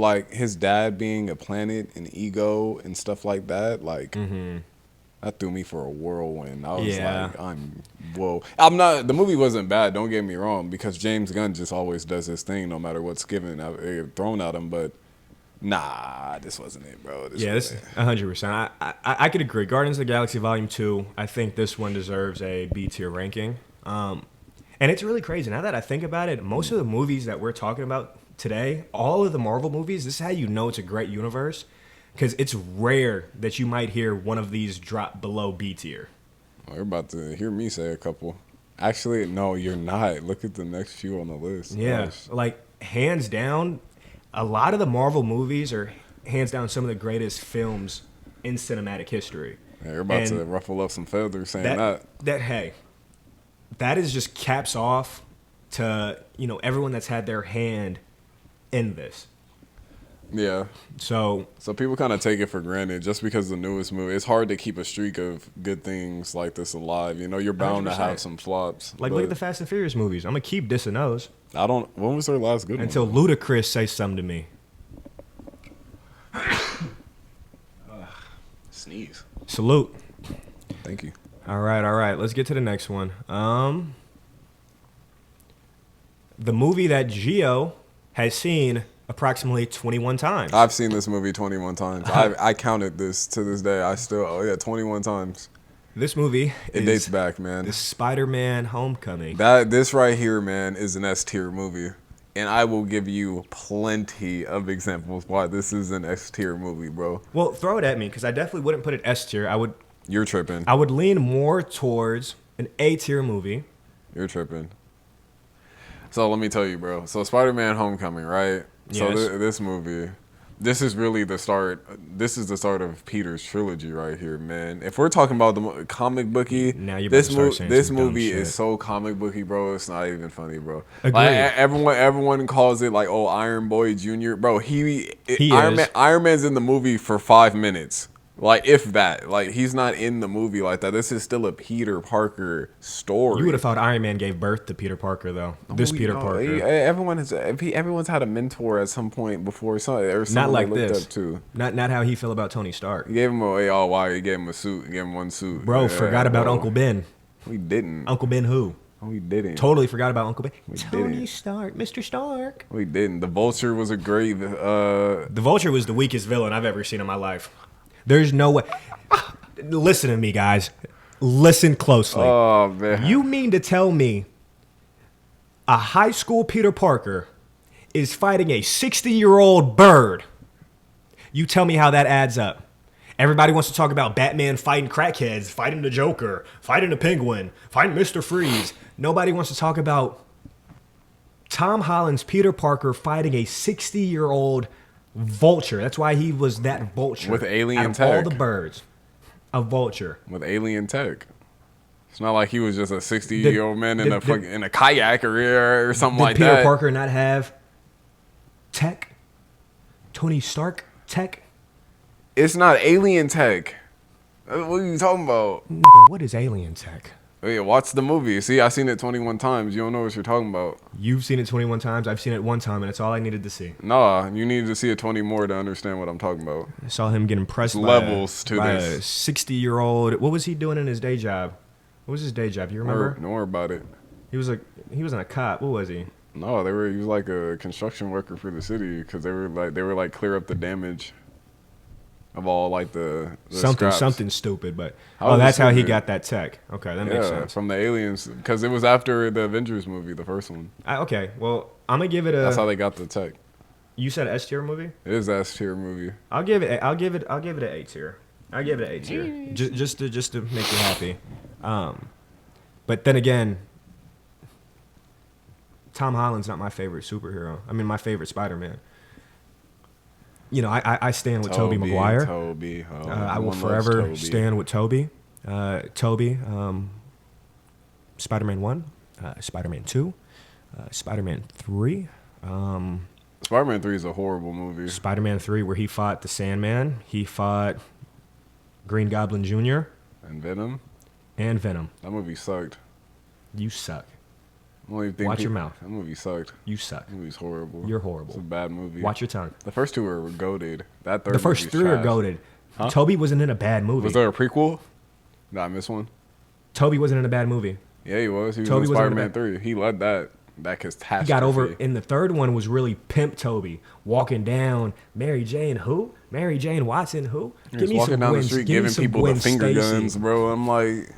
like his dad being a planet and ego and stuff like that. Like that threw me for a whirlwind. I was Yeah. like, whoa. I'm not. The movie wasn't bad. Don't get me wrong, because James Gunn just always does his thing, no matter what's given thrown at him. But Nah, this wasn't it, bro. This Yeah, this wasn't it. 100%. I could agree. Guardians of the Galaxy Volume 2, I think this one deserves a B tier ranking. And it's really crazy. Now that I think about it, most of the movies that we're talking about today, all of the Marvel movies, this is how you know it's a great universe. Because it's rare that you might hear one of these drop below B tier. You're about to hear me say a couple. Actually, no, you're not. Look at the next few on the list. Yeah, Gosh. like hands down, a lot of the Marvel movies are hands down some of the greatest films in cinematic history. Yeah, you're about to And ruffle up some feathers saying that. That is just caps off to everyone that's had their hand in this. Yeah. So So people kind of take it for granted just because the newest movie. It's hard to keep a streak of good things like this alive. You know, you're bound to 100%. have some flops. like look at the Fast and Furious movies. I'm gonna keep dissing those I don't. When was their last good until one? Ludacris says something to me. Sneeze. Salute. Thank you. All right. Let's get to the next one. The movie that Gio has seen approximately 21 times. I've seen this movie 21 times. I counted this to this day. 21 times. This movie It is dates back, man. the Spider-Man Homecoming. This right here, man, is an S tier movie, and I will give you plenty of examples why this is an S tier movie, bro. Well, throw it at me because I definitely wouldn't put it S tier. You're tripping. I would lean more towards an A tier movie. You're tripping. So let me tell you, bro. So Spider-Man: Homecoming, right? So Yes. this movie, this is really the start. This is the start of Peter's trilogy right here, man. If we're talking about the comic booky, Now you're about to start saying this some dumb movie shit. is so comic booky, bro. It's not even funny, bro. Agreed. Like everyone calls it like, oh, Iron Boy Jr. Bro, He Iron is. Iron Man's in the movie for 5 minutes. Like, if that. Like, he's not in the movie like that. This is still a Peter Parker story. You would have thought Iron Man gave birth to Peter Parker, though. This Peter Parker. Everyone's had a mentor at some point before, or someone Not like they looked this. up to. Not how he feel about Tony Stark. He gave him he gave him a suit. He gave him one suit. Bro, Yeah, forgot about bro. Uncle Ben. We didn't. Uncle Ben who? We didn't. Totally forgot about Uncle Ben. Tony didn't. Stark, Mr. Stark. We didn't. The Vulture was a great. The Vulture was the weakest villain I've ever seen in my life. There's no way. Listen to me, guys. Listen closely. Oh man. You mean to tell me a high school Peter Parker is fighting a 60-year-old bird? You tell me how that adds up. Everybody wants to talk about Batman fighting crackheads, fighting the Joker, fighting the Penguin, fighting Mr. Freeze. Nobody wants to talk about Tom Holland's Peter Parker fighting a 60-year-old vulture. That's why he was that vulture. With alien out of all tech. the birds. A vulture. With alien tech. It's not like he was just a 60-year-old man in a kayak or something Did like Peter that. Parker not have tech? Tony Stark tech? It's not alien tech. What are you talking about? Nigga, what is alien tech? Oh, yeah, watch the movie. See, I seen it 21 times. You don't know what you're talking about. You've seen it 21 times. I've seen it one time, and it's all I needed to see. Nah, you need to see it 20 more to understand what I'm talking about. I saw him get impressed by Levels to by this. a 60-year-old. What was he doing in his day job? What was his day job? You remember? Don't worry about it. He wasn't a cop. What was he? No, he was like a construction worker for the city because they were like clear up the damage of all like the scraps. something stupid, but How was it that's how he stupid? got that tech. Okay, that makes Yeah, sense. from the aliens because it was after the Avengers movie, the first one. Okay, well, I'm gonna give it That's how a. they got the tech. You said S tier movie? It is S tier movie. I'll give it an A tier. I'll give it an A tier. Just to make you happy. But then again, Tom Holland's not my favorite superhero. I mean, my favorite Spider-Man. You know, I stand with Tobey Maguire. Toby. Oh, I will everyone loves forever Toby. stand with Toby. Toby, Spider-Man 1, Spider-Man 2, Spider-Man 3, Spider-Man 3 is a horrible movie. Spider-Man 3 where he fought the Sandman. He fought Green Goblin Jr. And Venom. and Venom. That movie sucked. You suck. Watch your mouth. That movie sucked. You suck. That movie's horrible. You're It's a horrible. bad movie. Watch your tongue. The first two were goated. That third The first movie's three are trash. goated. Huh? Toby wasn't in a bad movie. Was there a prequel? Did I miss one? Toby wasn't in a bad movie. Yeah, he was. He was Toby in was in Spider-Man the 3. He led that. that catastrophe. He got over in the third one was really Pimp Toby walking down Mary Jane who? Mary Jane Watson who? He was walking down the street giving people the finger guns, bro. I'm like,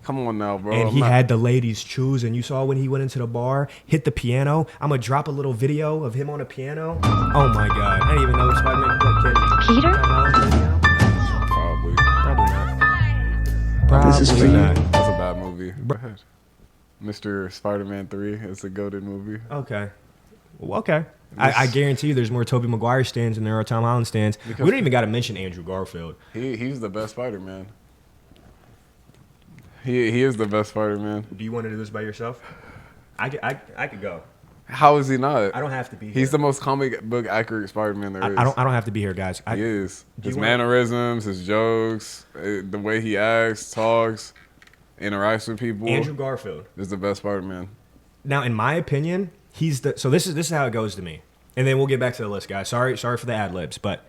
come on now, bro. And he had the ladies choose, and you saw when he went into the bar, hit the piano. I'm gonna drop a little video of him on a piano. Oh my god, I didn't even know Spider-Man could play Peter? Probably. Probably not. Probably This is for you. not. That's a bad movie. Go ahead. Mr. Spider-Man 3 is a goated movie. Okay. Well, okay. I guarantee you there's more Tobey Maguire stands than there are Tom Holland stands. We Because- don't even got to mention Andrew Garfield. He's the best Spider-Man. He is the best Spider-Man. Do you want to do this by yourself? I could go. How is he not? I don't have to be here. He's the most comic book accurate Spider-Man there is. I don't have to be here, guys. He is. Do His you wanna- mannerisms, his jokes, the way he acts, talks, interacts with people Andrew Garfield. is the best Spider-Man. Now, in my opinion, he's the. So this is how it goes to me, and then we'll get back to the list, guys. Sorry for the ad libs, but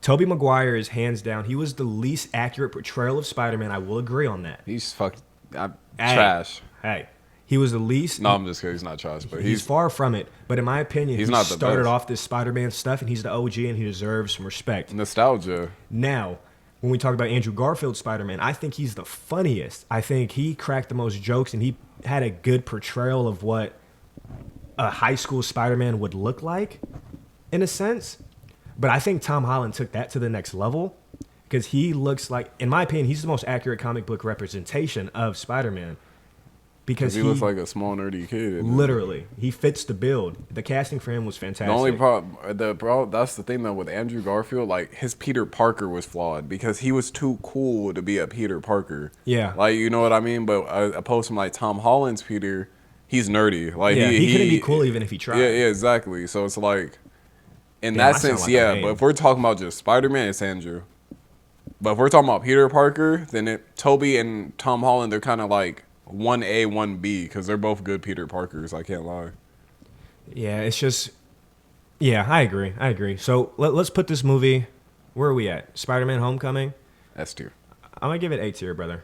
Tobey Maguire is hands down. He was the least accurate portrayal of Spider-Man. I will agree on that. He's fucking Hey, trash. Hey, he was the least. No, I'm just kidding. He's not trash, but He's far from it. But in my opinion, He's he not the started best. off this Spider-Man stuff, and he's the OG, and he deserves some respect. nostalgia. Now, when we talk about Andrew Garfield Spider-Man, I think he's the funniest. I think he cracked the most jokes, and he had a good portrayal of what a high school Spider-Man would look like, in a sense. But I think Tom Holland took that to the next level because he looks like, in my opinion, he's the most accurate comic book representation of Spider-Man. Because He looks like a small nerdy kid. literally, he fits the build. The casting for him was fantastic. The only problem, that's the thing though with Andrew Garfield, like his Peter Parker was flawed because he was too cool to be a Peter Parker. Yeah. Like, you know what I mean? But opposed to like Tom Holland's Peter, he's nerdy. Like Yeah, he couldn't be cool even if he tried. Yeah, exactly. So it's like, in Damn, I that sound sense, like a yeah. man. But if we're talking about just Spider-Man, it's Andrew. But if we're talking about Peter Parker, then Toby and Tom Holland, they're kind of like 1A, 1B because they're both good Peter Parkers. I can't lie. Yeah, it's just. Yeah, I agree. So let's put this movie. Where are we at? Spider-Man: Homecoming. S tier. I'm gonna give it A tier, brother.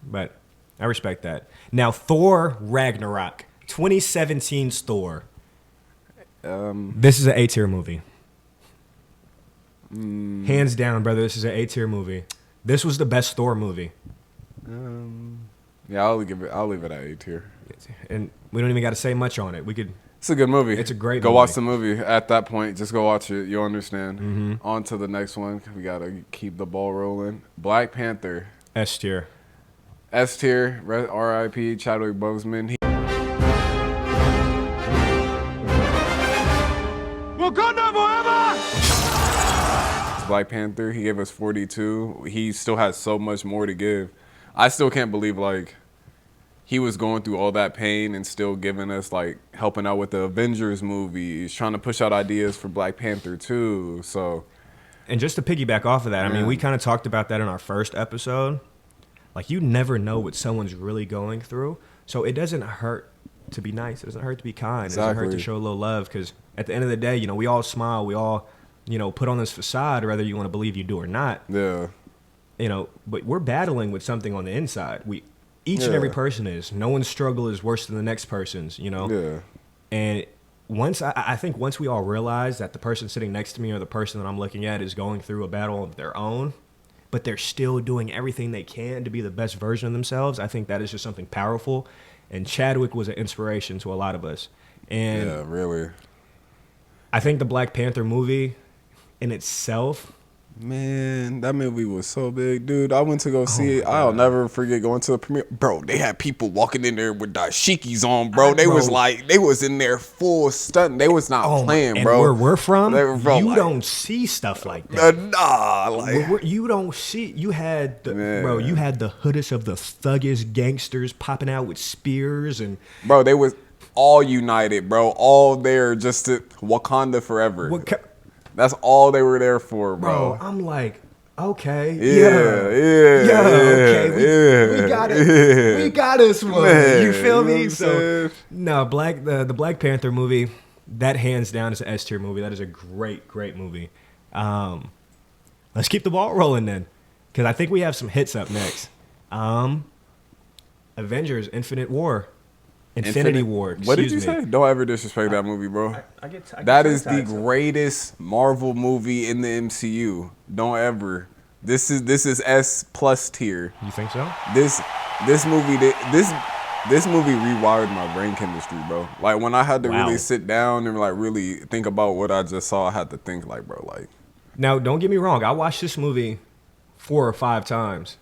But I respect that. Now, Thor: Ragnarok, 2017's Thor. This is an A tier movie. Hands down, brother. This is an A tier movie. This was the best Thor movie, Yeah, I'll leave it at A tier. and we don't even got to say much on it. We could. It's a good movie. It's a great Go movie. watch the movie. At that point, just go watch it. You'll understand. On to the next one. We got to keep the ball rolling. Black Panther. S tier. S tier. R.I.P. Chadwick Boseman. It's Black Panther. He gave us 42. He still has so much more to give. I still can't believe, like, he was going through all that pain and still giving us, like, helping out with the Avengers movies, trying to push out ideas for Black Panther 2. So, And just to piggyback off of that, I mean, Yeah. we kind of talked about that in our first episode. Like, you never know what someone's really going through. So it doesn't hurt to be nice. It doesn't hurt to be kind. It doesn't hurt to Exactly. show a little love. Because at the end of the day, you know, we all smile. We all, you know, put on this facade, whether you want to believe you do or not. yeah. You know, but we're battling with something on the inside. Each and Yeah. every person is. No one's struggle is worse than the next person's, you know? Yeah. And I think once we all realize that the person sitting next to me or the person that I'm looking at is going through a battle of their own, but they're still doing everything they can to be the best version of themselves, I think that is just something powerful. And Chadwick was an inspiration to a lot of us. And Yeah, really. I think the Black Panther movie in itself, Man, that movie was so big, dude. I went to go see it. my I'll God. never forget going to the premiere. Bro, they had people walking in there with dashikis on, bro. They was Bro. like, they was in there full stunting. They was not playing, and bro. where we're from, They were, bro, you like- don't see stuff like that. Nah, like, You don't see. You had the, Man. bro. You had the hoodest of the thuggish gangsters popping out with spears and bro, they was all united, bro. All there just to Wakanda forever. what. That's all they were there for, Bro, bro. I'm like, okay, Yeah, okay, we got it, yeah. we got this one. Man, you feel you know me? what I'm So saying? no, the Black Panther movie, that hands down is an S tier movie. That is a great movie. Let's keep the ball rolling then, because I think we have some hits up next. Avengers: Infinite War. Infinity War. What did you excuse me. say? Don't ever disrespect that movie, bro. I get That is the tongue-tied, so- greatest Marvel movie in the MCU. Don't ever. This is S plus tier. You think so? This movie this movie rewired my brain chemistry, bro. Like when I had to Wow. really sit down and like really think about what I just saw, I had to think like, bro, like Now, don't get me wrong. I watched this movie 4 or 5 times.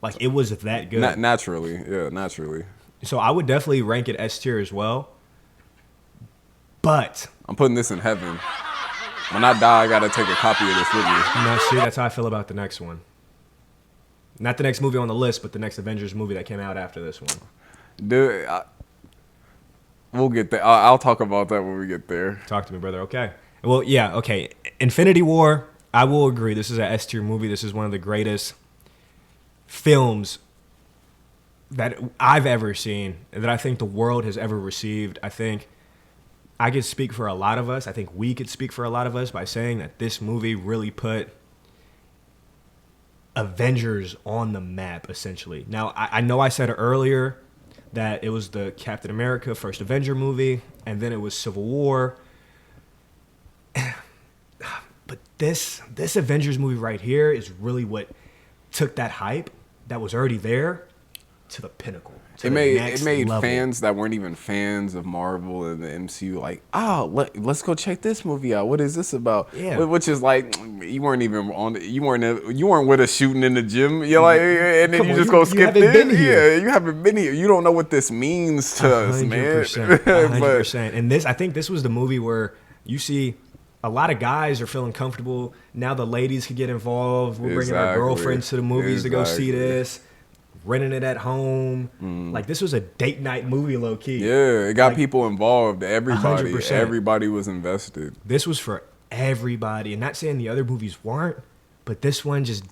Like, it was that good. naturally, yeah, naturally. So I would definitely rank it S tier as well. But, I'm putting this in heaven. When I die, I gotta take a copy of this with me. see, that's how I feel about the next one. Not the next movie on the list, but the next Avengers movie that came out after this one. Dude, we'll get there. I'll talk about that when we get there. Talk to me, brother. Okay. Well, yeah, okay. Infinity War, I will agree. This is an S tier movie. This is one of the greatest films that I've ever seen, that I think the world has ever received. I think I could speak for a lot of us. I think we could speak for a lot of us by saying that this movie really put Avengers on the map, essentially. Now, I know I said earlier that it was the Captain America first Avenger movie, and then it was Civil War. But this Avengers movie right here is really what took that hype that was already there to the pinnacle. To It the made next level. fans that weren't even fans of Marvel and the MCU like, let's go check this movie out. What is this about? Yeah. Which is like, you weren't even you weren't with us shooting in the gym. You're like, and then Come you on, just you- go you skip haven't this. been here. Yeah, you haven't been here. You don't know what this means to us, man. 100%. But 100%. And I think this was the movie where you see a lot of guys are feeling comfortable. Now the ladies could get involved. We're bringing our Exactly. girlfriends to the movies to go see Exactly. this. Renting it at home. Like, this was a date night movie, low key. yeah, it got Like, people involved. Everybody 100%. everybody was invested. This was for everybody. And not saying the other movies weren't, but this one just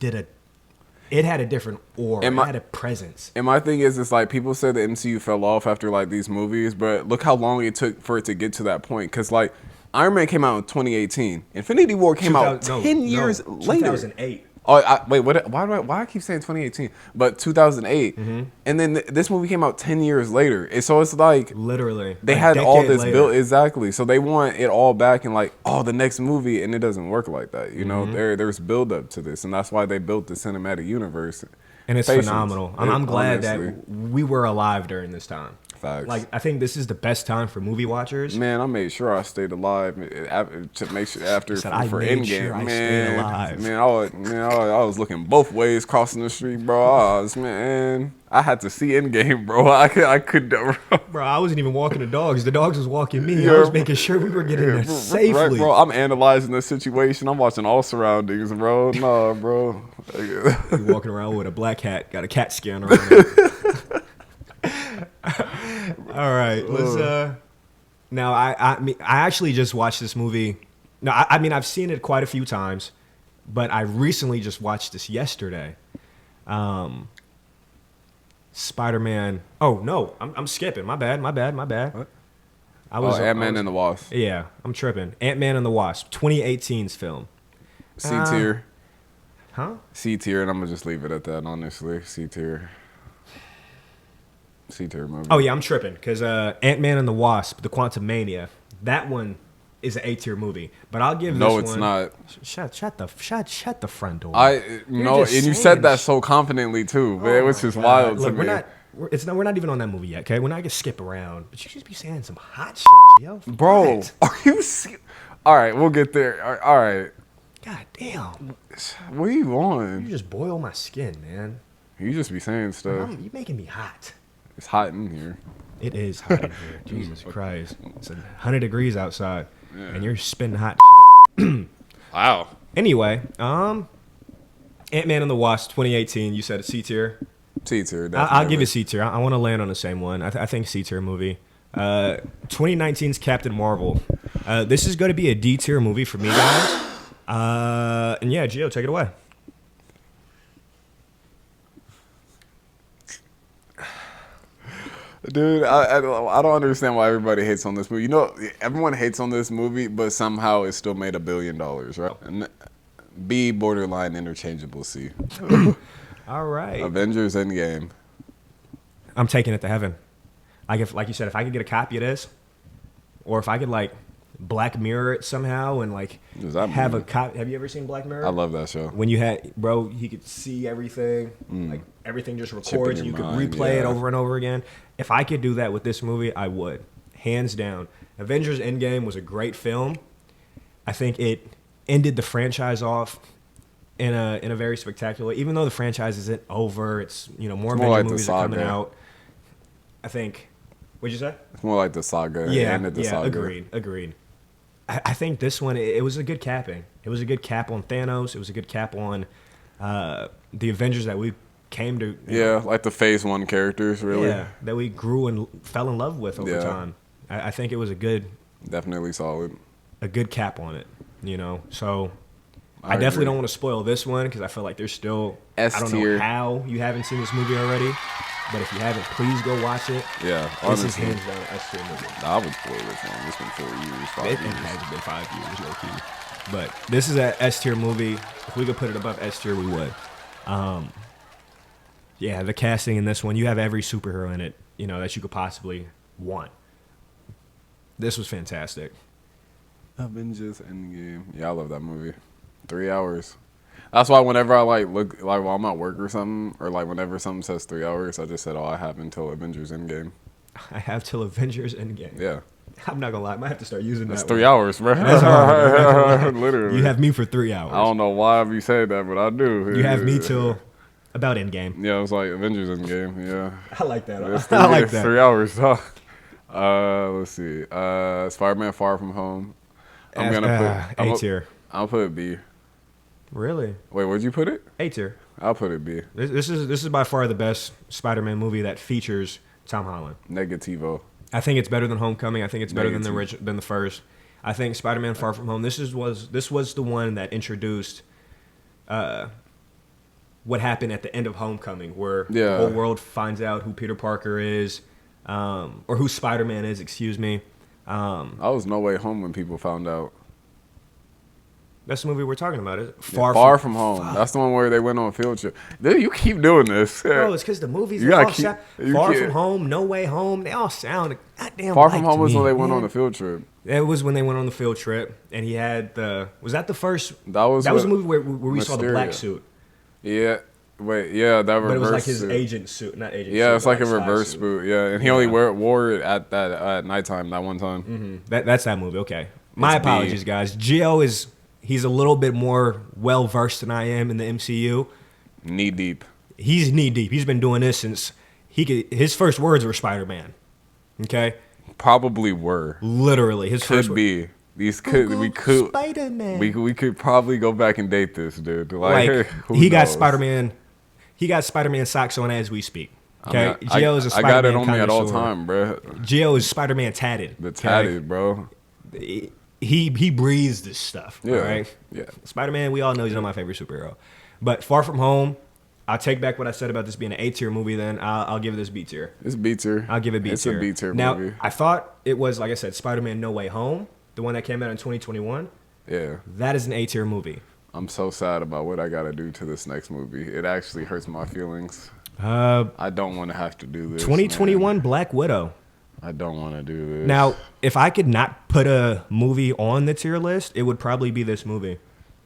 it had a different aura. And It my- had a presence. And my thing is, it's like people say the MCU fell off after like these movies, but look how long it took for it to get to that point. Because like Iron Man came out in 2018, Infinity War came out 10 years later. 2008. Oh, wait, what? Why I keep saying 2018? But 2008, Mm-hmm. and then this movie came out 10 years later. And so it's like Literally. they a had all decade this later. built exactly. So they want it all back and like, oh, the next movie, and it doesn't work like that. You know, there's build up to this, and that's why they built the cinematic universe. And it's Patience. phenomenal. I'm glad Honestly. that we were alive during this time. Facts. Like, I think this is the best time for movie watchers. Man, I made sure I stayed alive to make sure after said, "I for made Endgame. sure I man, stayed alive." I was looking both ways crossing the street, bro. I had to see Endgame, bro. I could, bro. Bro, I wasn't even walking the dogs. The dogs was walking me. I Yeah, was making sure we were getting there safely. Right, bro. I'm analyzing the situation. I'm watching all surroundings, bro. No, bro. You walking around with a black cat, got a cat skin around it. All right, let's. Now, I actually just watched this movie. No, I mean I've seen it quite a few times, but I recently just watched this yesterday. Spider-Man. Oh no, I'm skipping. My bad. What? I was Ant-Man and the Wasp. Yeah, I'm tripping. Ant-Man and the Wasp, 2018's film. C tier. Huh? C tier, and I'm gonna just leave it at that, honestly. C tier. C tier movie. Oh yeah, I'm tripping because Ant-Man and the Wasp, the Quantumania, that one is an A-tier movie. But I'll give No, this it's one. not. Shut the front door. No, just and you saying said that sh- so confidently too, Oh man, which my is God. wild Look, to me. we're not even on that movie yet, okay? We're not gonna skip around, but you just be saying some hot shit, yo. Bro, What? are you? All right, we'll get there. All right, God damn, what are you you on? just boil my skin, man. You just be saying stuff. You making me hot. It's hot in here. It is hot in here. Jesus Christ, it's 100 degrees outside, Yeah. and you're spitting hot. Wow. Anyway, Ant-Man and the Wasp, 2018. You said a C tier. C tier. I'll give it C tier. I want to land on the same one. I think C tier movie. 2019's Captain Marvel. This is going to be a D tier movie for me, guys. And yeah, Gio, take it away. Dude, I don't understand why everybody hates on this movie. You know, everyone hates on this movie, but somehow it still made $1 billion, right? And B, borderline interchangeable C. All right. Avengers Endgame. I'm taking it to heaven. Like if, like you said, if I could get a copy of this, or if I could like Black Mirror it somehow and like Does that have a mean- copy. Have you ever seen Black Mirror? I love that show. When you had, bro, he could see everything, like everything just in records. your You could mind, replay it yeah. over and over again. If I could do that with this movie, I would, hands down. Avengers Endgame was a great film. I think it ended the franchise off in a very spectacular way. Even though the franchise isn't over, it's more more Avenger like the movies are coming saga. out. I think. What'd you say? It's more like the saga. It Yeah, ended the saga. agreed. I think this one, it was a good capping. It was a good cap on Thanos. It was a good cap on the Avengers that we came to. Yeah, like the Phase 1 characters, really. Yeah, that we grew and fell in love with over Yeah. time. I think it was a good Definitely solid. cap on it. So I I definitely agree. don't want to spoil this one because I feel like there's still S I don't tier. know how you haven't seen this movie already, but if you haven't, please go watch it. Yeah, This is honestly. hands down an S tier movie. I would spoil this one. It's been 4 years, 5 It years. has been 5 years, low key. But this is an S tier movie. If we could put it above S tier, we would. Yeah, the casting in this one, you have every superhero in it, that you could possibly want. This was fantastic. Avengers Endgame. Yeah, I love that movie. 3 hours. That's why whenever I look while I'm at work or something, or whenever something says 3 hours, I just said, "Oh, I have until Avengers Endgame." I have till Avengers Endgame. Yeah, I'm not gonna lie, I might have to start using that's that. 3 hours, bro. That's hard. Literally. You have me for 3 hours. I don't know why you say that, but I do. You have me till about Endgame. Yeah, it was like Avengers Endgame. Yeah. I like that. It's I like it's that. 3 hours. Huh? Let's see. Spider-Man: Far From Home. I'm gonna put A tier. I'll put it B. Really? Wait, where'd you put it? A tier. I'll put it B. This is by far the best Spider-Man movie that features Tom Holland. Negativo. I think it's better than Homecoming. I think it's better than Negative. than the first. I think Spider-Man: Far From Home. This was the one that introduced what happened at the end of Homecoming, where Yeah. the whole world finds out who Peter Parker is, or who Spider-Man is. Excuse me. I was No Way Home when people found out. That's the movie we're talking about. Is Far from Home. That's the one where they went on a field trip. Dude, you keep doing this. Bro, it's because the movies You they gotta all keep- sound, you Far can't- From Home, No Way Home. They all sound goddamn. Far From like Home was to when me, they went man. on a field trip. It was when they went on the field trip, and he had the. Was that the first? That was the what- movie where we saw the black Mysterio. suit, Yeah. Wait, yeah, that reverse but it was like his suit. agent suit, not agent. Yeah, suit, it's but like a spy reverse suit. boot. Yeah, and he only wore it at nighttime that one time. That's that movie. Okay, my It's B. apologies, guys. Gio he's a little bit more well versed than I am in the MCU. Knee deep. He's knee deep. He's been doing this since his first words were Spider-Man. Okay, Probably were. literally his first. Could be. These could we could Spider-Man. we could probably go back and date this dude. Like, who he got knows? Spider-Man. He got Spider-Man socks on as we speak. Okay, I mean, Gio is a I Spider-Man got it on me at all connoisseur. time, bro. Gio is Spider-Man tatted. The okay? tatted, bro. He breathes this stuff. Yeah, All right. yeah. Spider-Man. We all know he's not my favorite superhero. But Far From Home, I'll take back what I said about this being an A tier movie. Then I'll give this B tier. It's B tier. I'll give it B tier. It's a B tier Now movie. I thought it was like I said, Spider-Man: No Way Home, the one that came out in 2021. Yeah. That is an A tier movie. I'm so sad about what I gotta do to this next movie. It actually hurts my feelings. 2021 I don't want to have to do this. 2021 man. Black Widow. I don't want to do this. Now, if I could not put a movie on the tier list, it would probably be this movie.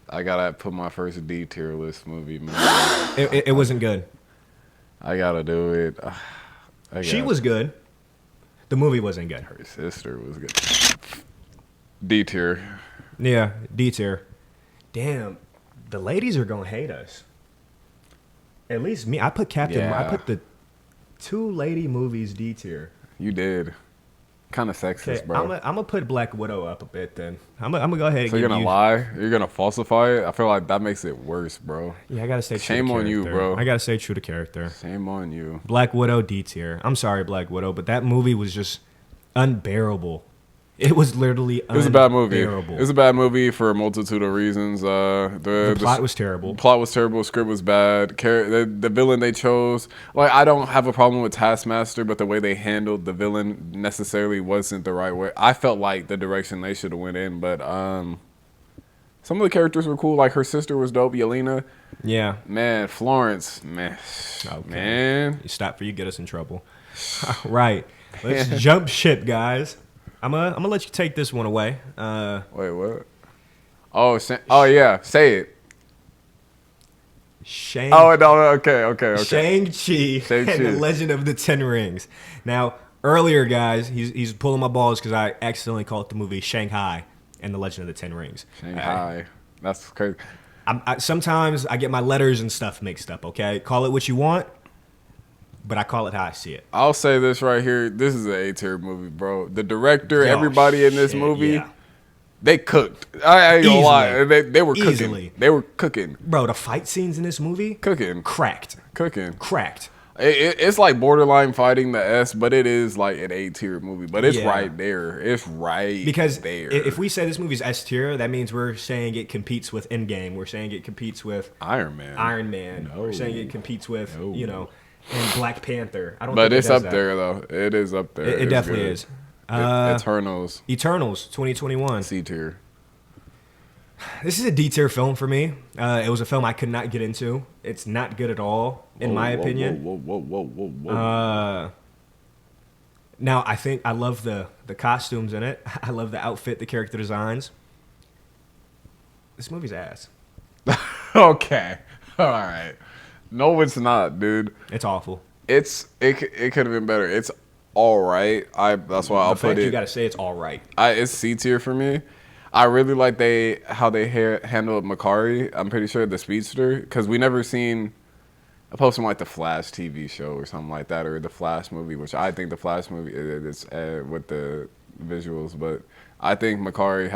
I gotta put my first D tier list movie, man. It wasn't good. I gotta do it. She was good. The movie wasn't good. Her sister was good. D tier. Yeah, D tier. Damn, the ladies are gonna hate us. At least me. I put Captain. I Yeah. put the two lady movies D tier. You did. Kind of Okay, sexist, bro. I'm gonna put Black Widow up a bit. Then I'm gonna go ahead and So you're give gonna you. lie? You're gonna falsify it? I feel like that makes it worse, bro. Yeah, I gotta stay true. Shame to on you, character. bro. I gotta stay true to character. Shame on you. Black Widow D tier. I'm sorry, Black Widow, but that movie was just unbearable. It was literally It was a bad movie. unbearable. It was a bad movie for a multitude of reasons. The plot was terrible. Plot was terrible. Script was bad. The villain they chose. Like, I don't have a problem with Taskmaster, but the way they handled the villain necessarily wasn't the right way. I felt like the direction they should have went in, but some of the characters were cool. Like her sister was dope. Yelena, Yeah. man. Florence, man, Okay. man. You stop before you get us in trouble. Right. Let's jump ship, guys. I'm gonna let you take this one away. Wait, what? Oh, oh yeah, say it. Shang. Oh no, okay. Shang-Chi Shang-Chi. and the Legend of the Ten Rings. Now, earlier, guys, he's pulling my balls because I accidentally called the movie Shanghai and the Legend of the Ten Rings. Shanghai. That's crazy. Sometimes I get my letters and stuff mixed up, okay? Call it what you want, but I call it how I see it. I'll say this right here. This is an A-tier movie, bro. The director, Oh, everybody in this shit, movie, yeah. they cooked. I ain't gonna lie. Easily. They were cooking. Easily. They were cooking. Bro, the fight scenes in this movie, Cooking. cracked. Cracked. It's like borderline fighting the S, but it is like an A-tier movie. But it's Yeah. right there. It's right Because there. if we say this movie's S tier, that means we're saying it competes with Endgame. We're saying it competes with Iron Man. No. We're saying it competes with, No. and Black Panther. I don't But think it it's does up that. there, though. It is up there. It It's definitely good. is. Eternals. Eternals 2021. C tier. This is a D tier film for me. It was a film I could not get into. It's not good at all, in my opinion. Whoa. Now, I think I love the costumes in it. I love the outfit, the character designs. This movie's ass. Okay. All right. No, it's not, dude. It's awful. It could have been better. It's all right. That's why I'll The fact put you it. got to say it's all right. It's C tier for me. I really like how they handled Makari. I'm pretty sure the speedster, because we never seen a post from like the Flash TV show or something like that, or the Flash movie, which I think the Flash movie is with the visuals, but I think Makari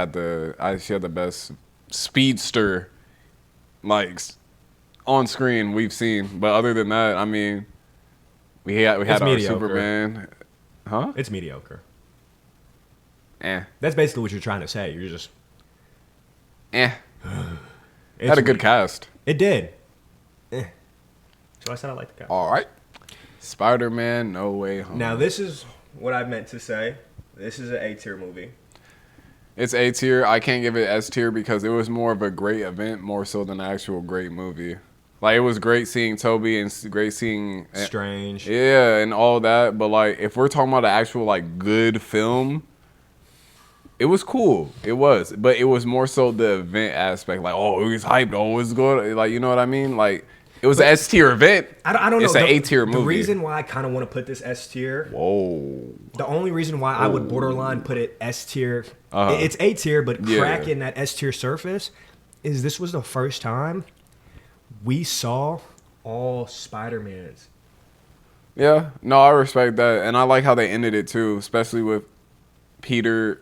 she had the best speedster like on screen we've seen. But other than that, I mean, we had our mediocre. Superman, huh? It's mediocre. Eh. That's basically what you're trying to say. You're just. Had It's a good weak. cast. It did. So I said I like the cast. All right. Spider-Man No Way Home. Now, this is what I meant to say. This is an A tier movie. It's A tier. I can't give it S tier because it was more of a great event more so than an actual great movie. Like, it was great seeing Toby and great seeing Strange. yeah, and all that, but like if we're talking about an actual like good film, it was cool. It was, but it was more so the event aspect. Like, oh, he's hyped. Oh, it's good. Like, you know what I mean? Like, it was an S tier event. I don't know. It's an A tier movie. The reason why I kind of want to put this S tier, Whoa. the only reason why I would borderline put it S tier, Uh-huh. it's A tier, but Yeah. cracking that S tier surface, is this was the first time we saw all Spider-Mans. Yeah, no, I respect that, and I like how they ended it too, especially with Peter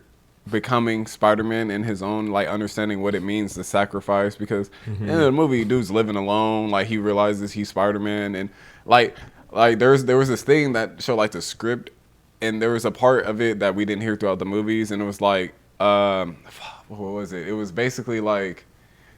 becoming Spider-Man in his own, like, understanding what it means to sacrifice. Because in the movie, dude's living alone, like he realizes he's Spider-Man, and like there was this thing that showed like the script, and there was a part of it that we didn't hear throughout the movies, and it was like, what was it? It was basically like,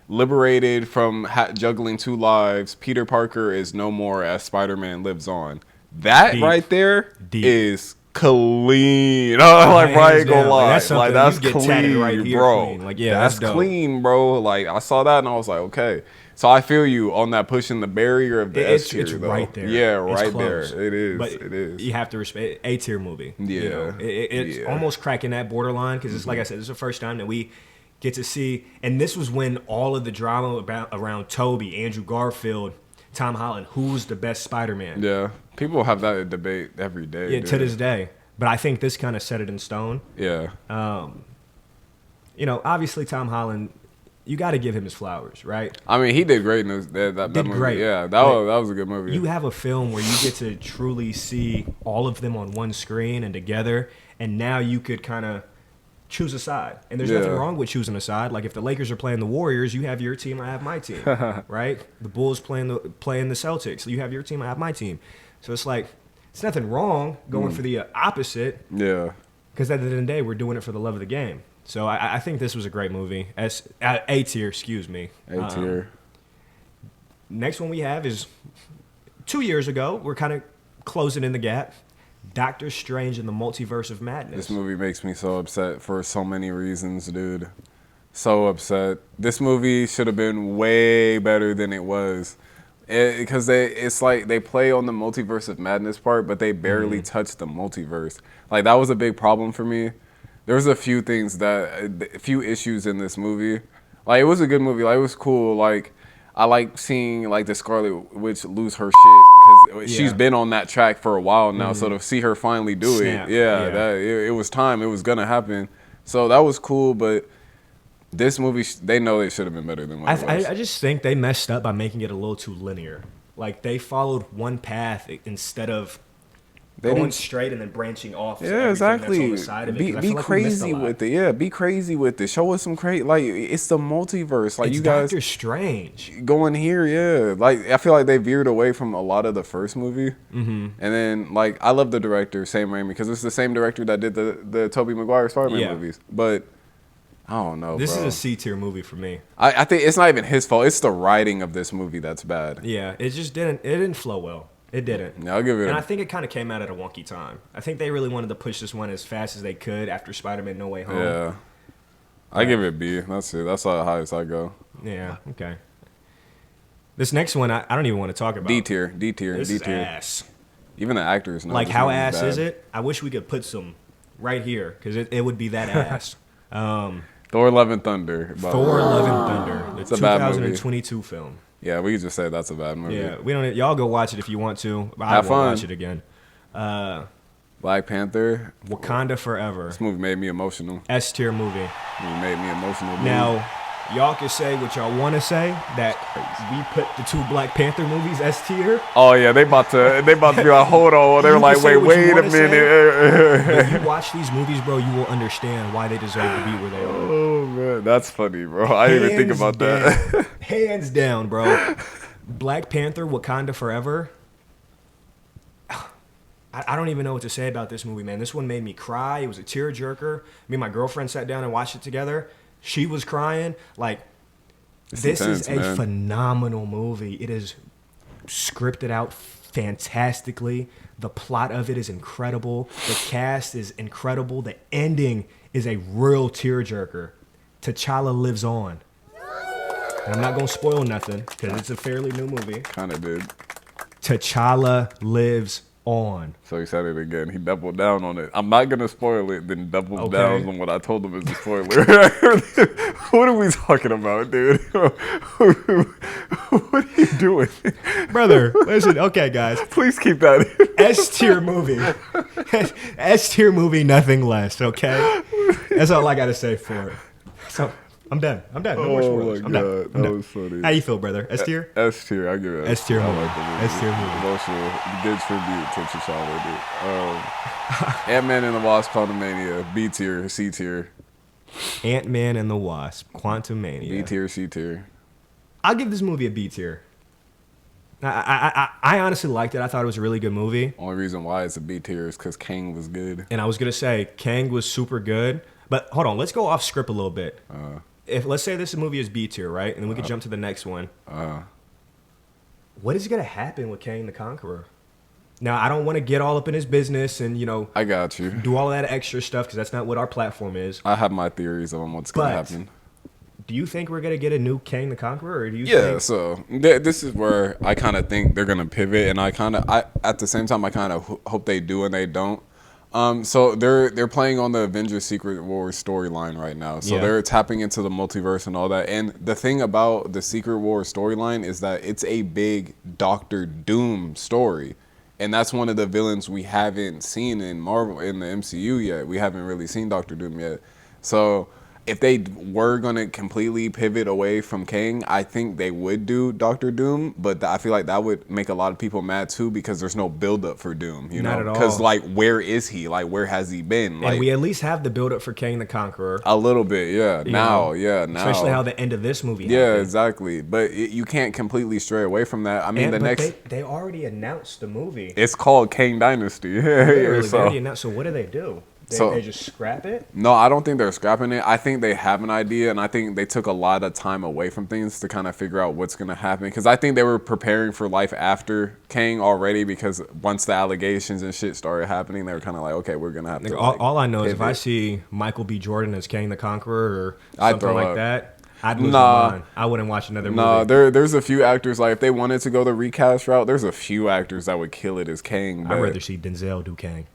liberated from juggling two lives, Peter Parker is no more as Spider-Man lives on. That Deep. right there Deep. is clean. Like, bro, I ain't gonna Hands down. lie. That's something That's you get tatted clean, right here bro. clean. Like, yeah, that's that's dope. clean, bro. Like, I saw that and I was like, okay. So I feel you on that pushing the barrier of the S tier, It's though. right there. Yeah, It's right close. there. It is. But it is. You have to respect A tier movie. Yeah. You know? It's Yeah. almost cracking that borderline because it's like I said, this is the first time that we get to see, and this was when all of the drama around Toby, Andrew Garfield, Tom Holland, who's the best Spider-Man? Yeah. People have that debate every day. Yeah, dude. to this day. But I think this kind of set it in stone. Yeah. You know, obviously Tom Holland, you got to give him his flowers, right? I mean, he did great in that Did movie. great. Yeah, that Like, was a good movie. You have a film where you get to truly see all of them on one screen and together, and now you could kind of choose a side. And there's nothing Yeah. wrong with choosing a side. Like if the Lakers are playing the Warriors, you have your team, I have my team, right? The Bulls playing the Celtics, you have your team, I have my team. So it's like it's nothing wrong going for the opposite, Yeah. because at the end of the day, we're doing it for the love of the game. So I think this was a great movie. A tier, excuse me. A tier. Next one we have is 2 years ago. We're kind of closing in the gap. Doctor Strange in the Multiverse of Madness. This movie makes me so upset for so many reasons, dude. So upset. This movie should have been way better than it was. Because it's like they play on the multiverse of madness part, but they barely touch the multiverse. Like that was a big problem for me. There was a few things a few issues in this movie. Like it was a good movie. Like it was cool. Like I like seeing like the Scarlet Witch lose her shit because she's been on that track for a while now. So to see her finally do Snap. it, it was time. It was gonna happen. So that was cool, but. This movie, they know they should have been better than what it was. I just think they messed up by making it a little too linear. Like they followed one path instead of going straight and then branching off. To Exactly. That's on the side of it, Be crazy with it. Yeah, be crazy with it. Show us some crazy. Like it's the multiverse. Like it's you guys, Doctor Strange. going here. Yeah, like I feel like they veered away from a lot of the first movie. And then like I love the director Sam Raimi because it's the same director that did the Tobey Maguire Spider-Man movies, but. I don't know, This bro. is a C tier movie for me. I think it's not even his fault. It's the writing of this movie that's bad. Yeah, it just didn't flow well. It didn't. Yeah, I'll give it. And I think it kind of came out at a wonky time. I think they really wanted to push this one as fast as they could after Spider-Man No Way Home. Yeah. I give it B. That's it. That's the highest I go. Yeah, okay. This next one, I don't even want to talk about. D tier. D tier. This D is tier. ass. Even the actors know. Like, this how movie's ass bad. is it? I wish we could put some right here, because it would be that ass. Thor: Love and Thunder. Thor: Love and Thunder, the It's a bad movie. 2022 film. Yeah, we could just say that's a bad movie. Yeah, we don't. Y'all go watch it if you want to. I Have won't fun. watch it again. Black Panther. Wakanda Forever. This movie made me emotional. S tier movie. It made me emotional. dude. Now, y'all can say what y'all want to say, that we put the two Black Panther movies S tier. Oh yeah, they about to be like, hold on. They're You like, can say wait what you a wanna say. minute. If you watch these movies, bro, you will understand why they deserve to be where they are. Oh man, that's funny, bro. I didn't even think about that. Down. Hands down, bro. Black Panther, Wakanda Forever. I don't even know what to say about this movie, man. This one made me cry. It was a tearjerker. Me and my girlfriend sat down and watched it together. She was crying. Like, It's this intense, is a man. phenomenal movie. It is scripted out fantastically. The plot of it is incredible. The cast is incredible. The ending is a real tearjerker. T'Challa lives on. And I'm not going to spoil nothing because it's a fairly new movie. Kind of did. T'Challa lives on. So he said it again. He doubled down on it. I'm not gonna spoil it. Then double Okay. down on what I told him is a spoiler. What are we talking about, dude? What are you doing? Brother, listen, okay, guys. Please keep that in. S tier movie. S tier movie, nothing less, okay? That's all I got to say for it. So, I'm done. No more Oh spoilers. my I'm god, done. I'm that done. was funny. How you feel, brother? S tier? S tier, I give it S tier I movie. like the movie. S tier movie. Emotional, good tribute to T'Challa, dude. Ant-Man and the Wasp: Quantumania, B tier, C tier, Ant-Man and the Wasp, Quantum Mania. B tier, C tier. I'll give this movie a B tier. I honestly liked it. I thought it was a really good movie. Only reason why it's a B tier is because Kang was good. And I was going to say, Kang was super good. But hold on, let's go off script a little bit. If let's say this movie is B tier, right? And then we could jump to the next one. What is going to happen with Kang the Conqueror? Now, I don't want to get all up in his business and, I got you. do all that extra stuff because that's not what our platform is. I have my theories on what's gonna But happen. do you think we're going to get a new Kang the Conqueror? Or do you Yeah, think... so this is where I kind of think they're gonna pivot, and I at the same time I kind of hope they do and they don't. So they're playing on the Avengers Secret Wars storyline right now. So Yeah. they're tapping into the multiverse and all that. And the thing about the Secret Wars storyline is that it's a big Doctor Doom story. And that's one of the villains we haven't seen in Marvel in the MCU yet. We haven't really seen Doctor Doom yet. So if they were going to completely pivot away from Kang, I think they would do Doctor Doom, but I feel like that would make a lot of people mad too because there's no build-up for Doom, you Not know? at all. Because, like, where is he? Like, where has he been? Like, And we at least have the build-up for Kang the Conqueror. a little bit, yeah. Now. Especially how the end of this movie Yeah, happened. exactly. But you can't completely stray away from that. I mean, And, the but next... they already announced the movie. It's called Kang Dynasty. Literally, they so, already announced. So what do they do? They just scrap it? no, I don't think they're scrapping it. I think they have an idea, and I think they took a lot of time away from things to kind of figure out what's going to happen. Because I think they were preparing for life after Kang already, because once the allegations and shit started happening, they were kind of like, okay, we're going to have to... All I know is if I pivot. see Michael B. Jordan as Kang the Conqueror or I'd something throw like up. that, I'd lose Nah. my mind. I wouldn't watch another movie. Nah, there's a few actors, like if they wanted to go the recast route, there's a few actors that would kill it as Kang. I'd But rather see Denzel do Kang.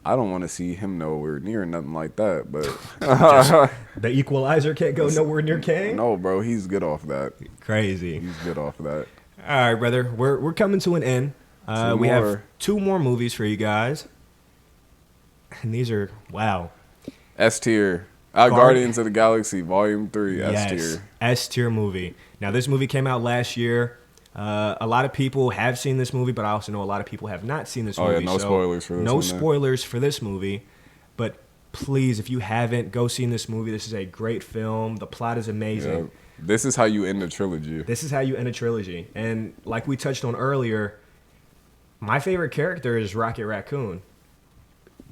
I don't want to see him nowhere near nothing like that. But The Equalizer can't go nowhere near Kang. no, bro, he's good off that. Crazy. He's good off that. All right, brother. We're coming to an end. Two We have more. 2 more movies for you guys, and these are wow. S tier. Guard- Guardians of the Galaxy Volume 3. S Yes, tier. S tier movie. Now, this movie came out last year. A lot of people have seen this movie, but I also know a lot of people have not seen this Oh, yeah, movie. no spoilers for this No one, then. spoilers for this movie. But please, if you haven't, go see this movie. This is a great film. The plot is amazing. Yeah. This is how you end the trilogy. This is how you end a trilogy. And like we touched on earlier, my favorite character is Rocket Raccoon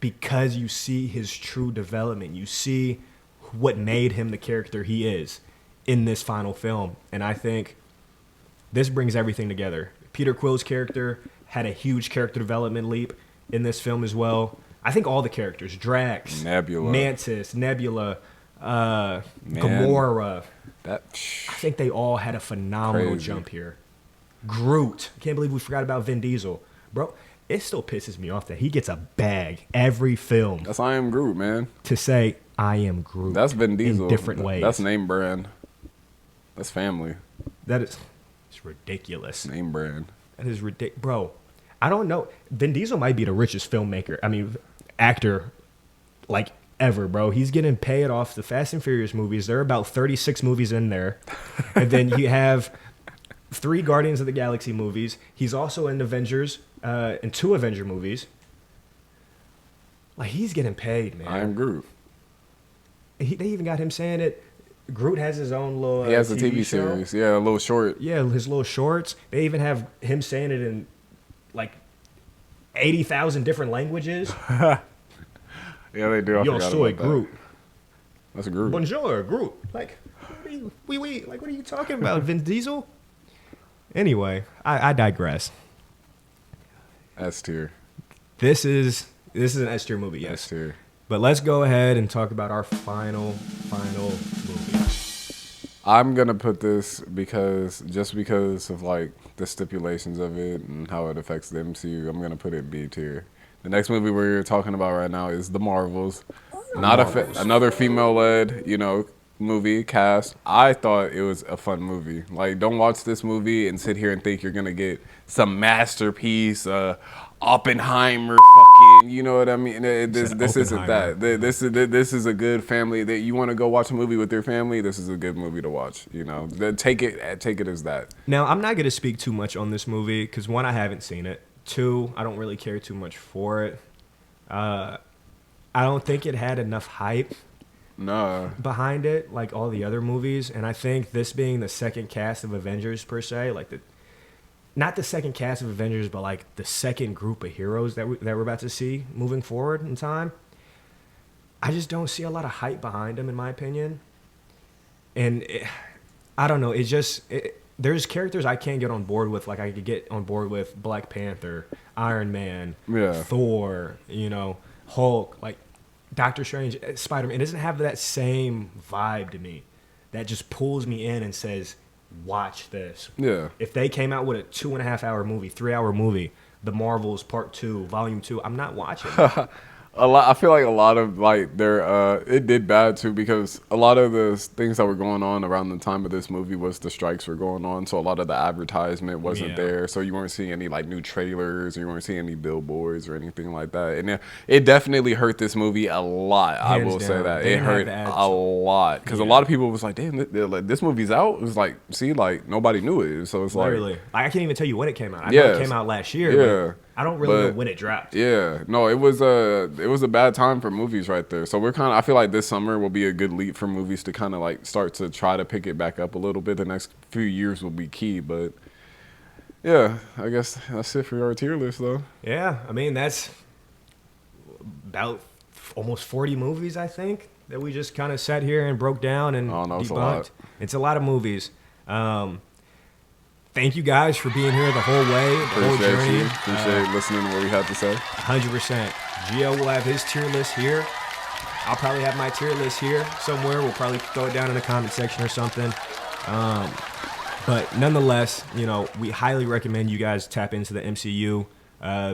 because you see his true development. You see what made him the character he is in this final film. And I think this brings everything together. Peter Quill's character had a huge character development leap in this film as well. I think all the characters, Drax, Nebula. Mantis, Nebula, Gamora, That I think they all had a phenomenal Crazy. jump here. Groot. I can't believe we forgot about Vin Diesel. Bro, it still pisses me off that he gets a bag every film That's I Am Groot, man. to say, I am Groot. That's Vin Diesel. In different ways. That's name brand. That's family. That is it's ridiculous. Name brand. That is ridiculous. Bro, I don't know. Vin Diesel might be the richest actor, like, ever, bro. He's getting paid off the Fast and Furious movies. There are about 36 movies in there. And then you have 3 Guardians of the Galaxy movies. He's also in Avengers, in 2 Avenger movies. Like, he's getting paid, man. I Am Groot. They even got him saying it. Groot has his own little He has a TV TV show. series. Yeah, a little short. Yeah, his little shorts. They even have him saying it in, like, 80,000 different languages. Yeah, they do. I Yo forgot soy about that. Groot. That's Groot. Bonjour, Groot. Like, like, what are you talking about, Vin Diesel? Anyway, I digress. S tier. This is an S tier movie, yes. S tier. But let's go ahead and talk about our final movie. I'm gonna put this because of like the stipulations of it and how it affects the MCU. I'm gonna put it B tier. The next movie we're talking about right now is The Marvels. Another female-led, movie cast. I thought it was a fun movie. Like, don't watch this movie and sit here and think you're gonna get some masterpiece, Oppenheimer, fucking. You know what I mean? This isn't that. This is a good family that you want to go watch a movie with your family. This is a good movie to watch. Take it as that. Now, I'm not going to speak too much on this movie because, 1, I haven't seen it. 2, I don't really care too much for it. I don't think it had enough hype Nah. behind it like all the other movies. And I think this being the second cast of Avengers, per se, like not the second cast of Avengers, but like the second group of heroes that we're about to see moving forward in time, I just don't see a lot of hype behind them, in my opinion. And I don't know. There's characters I can't get on board with. Like, I could get on board with Black Panther, Iron Man, Yeah. Thor, Hulk, like Doctor Strange, Spider-Man. It doesn't have that same vibe to me that just pulls me in and says, watch this. Yeah. If they came out with a 2.5-hour movie, 3-hour movie, The Marvels Part 2, Volume 2, I'm not watching it. I feel like a lot of like their it did bad too because a lot of the things that were going on around the time of this movie was the strikes were going on, so a lot of the advertisement wasn't Yeah. there, so you weren't seeing any like new trailers, or you weren't seeing any billboards or anything like that, and it definitely hurt this movie a lot. I Hands will say down. that They it didn't have hurt the ads. a lot because a Yeah. lot of people was like, damn, this movie's out. It was like, see, like nobody knew it, so it's Literally. like, I can't even tell you when it came out. I know Yes. it came out last year, Yeah. but I don't really know But- when it dropped. yeah, no, it was a bad time for movies right there. So I feel like this summer will be a good leap for movies to kind of like start to try to pick it back up a little bit. The next few years will be key, but yeah, I guess that's it for our tier list though. Yeah, I mean, that's about almost 40 movies, I think, that we just kind of sat here and broke down and Oh, no, debunked. it's a lot. It's a lot of movies. Thank you guys for being here the whole way, the whole Appreciate journey. you. Appreciate listening to what we had to say. 100%. Gio will have his tier list here. I'll probably have my tier list here somewhere. We'll probably throw it down in the comment section or something. But nonetheless, we highly recommend you guys tap into the MCU.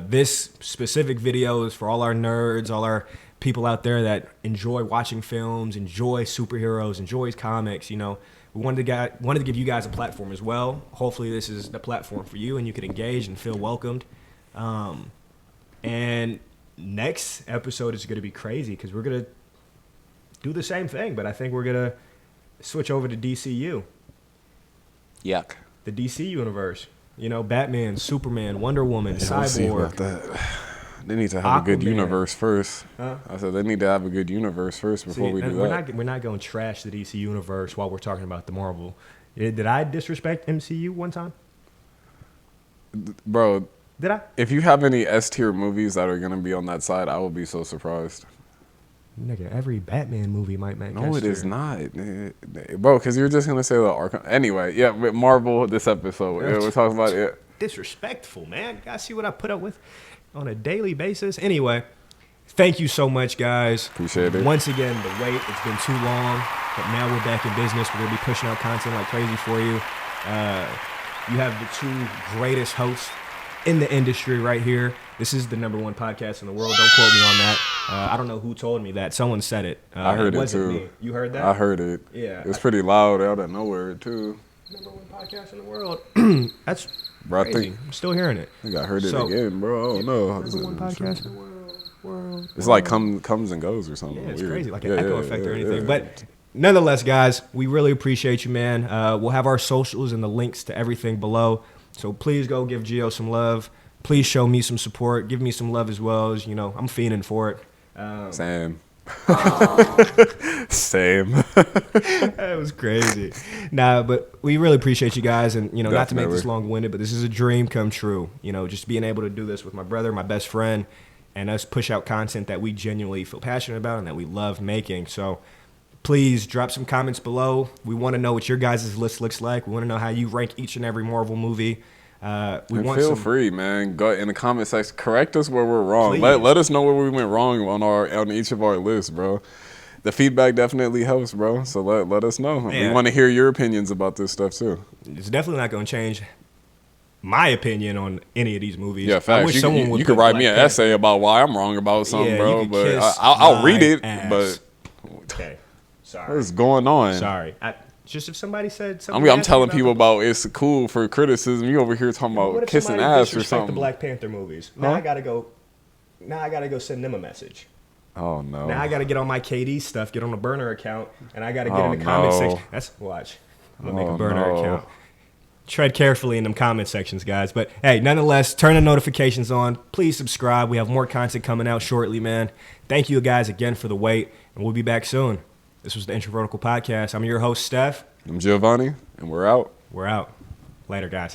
This specific video is for all our nerds, all our people out there that enjoy watching films, enjoy superheroes, enjoys comics. We wanted to give you guys a platform as well. Hopefully this is the platform for you and you can engage and feel welcomed. And next episode is going to be crazy because we're going to do the same thing, but I think we're going to switch over to DCU. Yuck. The DC universe. Batman, Superman, Wonder Woman, Yeah, we'll see about Cyborg. that. They need to have a good Aquaman. universe first. Huh? I said they need to have a good universe first before we do that. We're not going to trash the DC universe while we're talking about the Marvel. Did I disrespect MCU one time? Bro, Did I? if you have any S tier movies that are going to be on that side, I will be so surprised. Nigga, every Batman movie might make No, it S-tier. is not. Bro, because you're just going to say the Arkham. Anyway, yeah, with Marvel, this episode. Yeah, we're talking about it. Disrespectful, man. You guys see what I put up with on a daily basis? Anyway, thank you so much, guys. Appreciate it. Once again, the wait, it's been too long, but now we're back in business. We're going to be pushing out content like crazy for you. You have the two greatest hosts in the industry right here. This is the #1 podcast in the world. Don't quote me on that. I don't know who told me that. Someone said it. I heard it wasn't too. Me. You heard that? I heard it. Yeah. It was pretty loud out of nowhere, too. #1 podcast in the world. That's Bro, I crazy. think I'm still hearing it. I think I heard it So- again, bro. I don't know. #1 podcast in the world. It's like comes and goes or something. Yeah, it's weird. crazy, like an Yeah, echo yeah, effect or yeah, anything. yeah. But nonetheless, guys, we really appreciate you, man. We'll have our socials and the links to everything below. So please go give Gio some love. Please show me some support. Give me some love as well. As I'm fiending for it. Same. Same. That was crazy. Nah, but we really appreciate you guys. And, not to make this Definitely. long-winded, but this is a dream come true. Just being able to do this with my brother, my best friend, and us push out content that we genuinely feel passionate about and that we love making. So please drop some comments below. We want to know what your guys' list looks like. We want to know how you rank each and every Marvel movie. We And want feel some free, man. Go in the comment section. Correct us where we're wrong. Please. Let us know where we went wrong on each of our lists, bro. The feedback definitely helps, bro. So let us know. Yeah. We want to hear your opinions about this stuff too. It's definitely not going to change my opinion on any of these movies. Yeah, I facts. wish You, someone you, would you could put write Black me an Panther- essay about why I'm wrong about something, Yeah, bro. you could But kiss I'll read my it. ass. But Okay, sorry. what's going on? Sorry. Just if somebody said I something. mean, I'm nasty telling people the- about it's cool for criticism. You over here talking What about if kissing somebody ass or disrespect the something. Black Panther movies? Now Huh? I gotta go. Now I gotta go send them a message. Oh no. Now I gotta get on my KD stuff, get on the burner account, and I gotta get Oh, in the comment no. section. That's watch. I'm gonna make Oh, a burner no. account. Tread carefully in them comment sections, guys. But hey, nonetheless, turn the notifications on. Please subscribe. We have more content coming out shortly, man. Thank you guys again for the wait, and we'll be back soon. This was the Introvertical Podcast. I'm your host, Steph. I'm Giovanni, and we're out. We're out. Later, guys.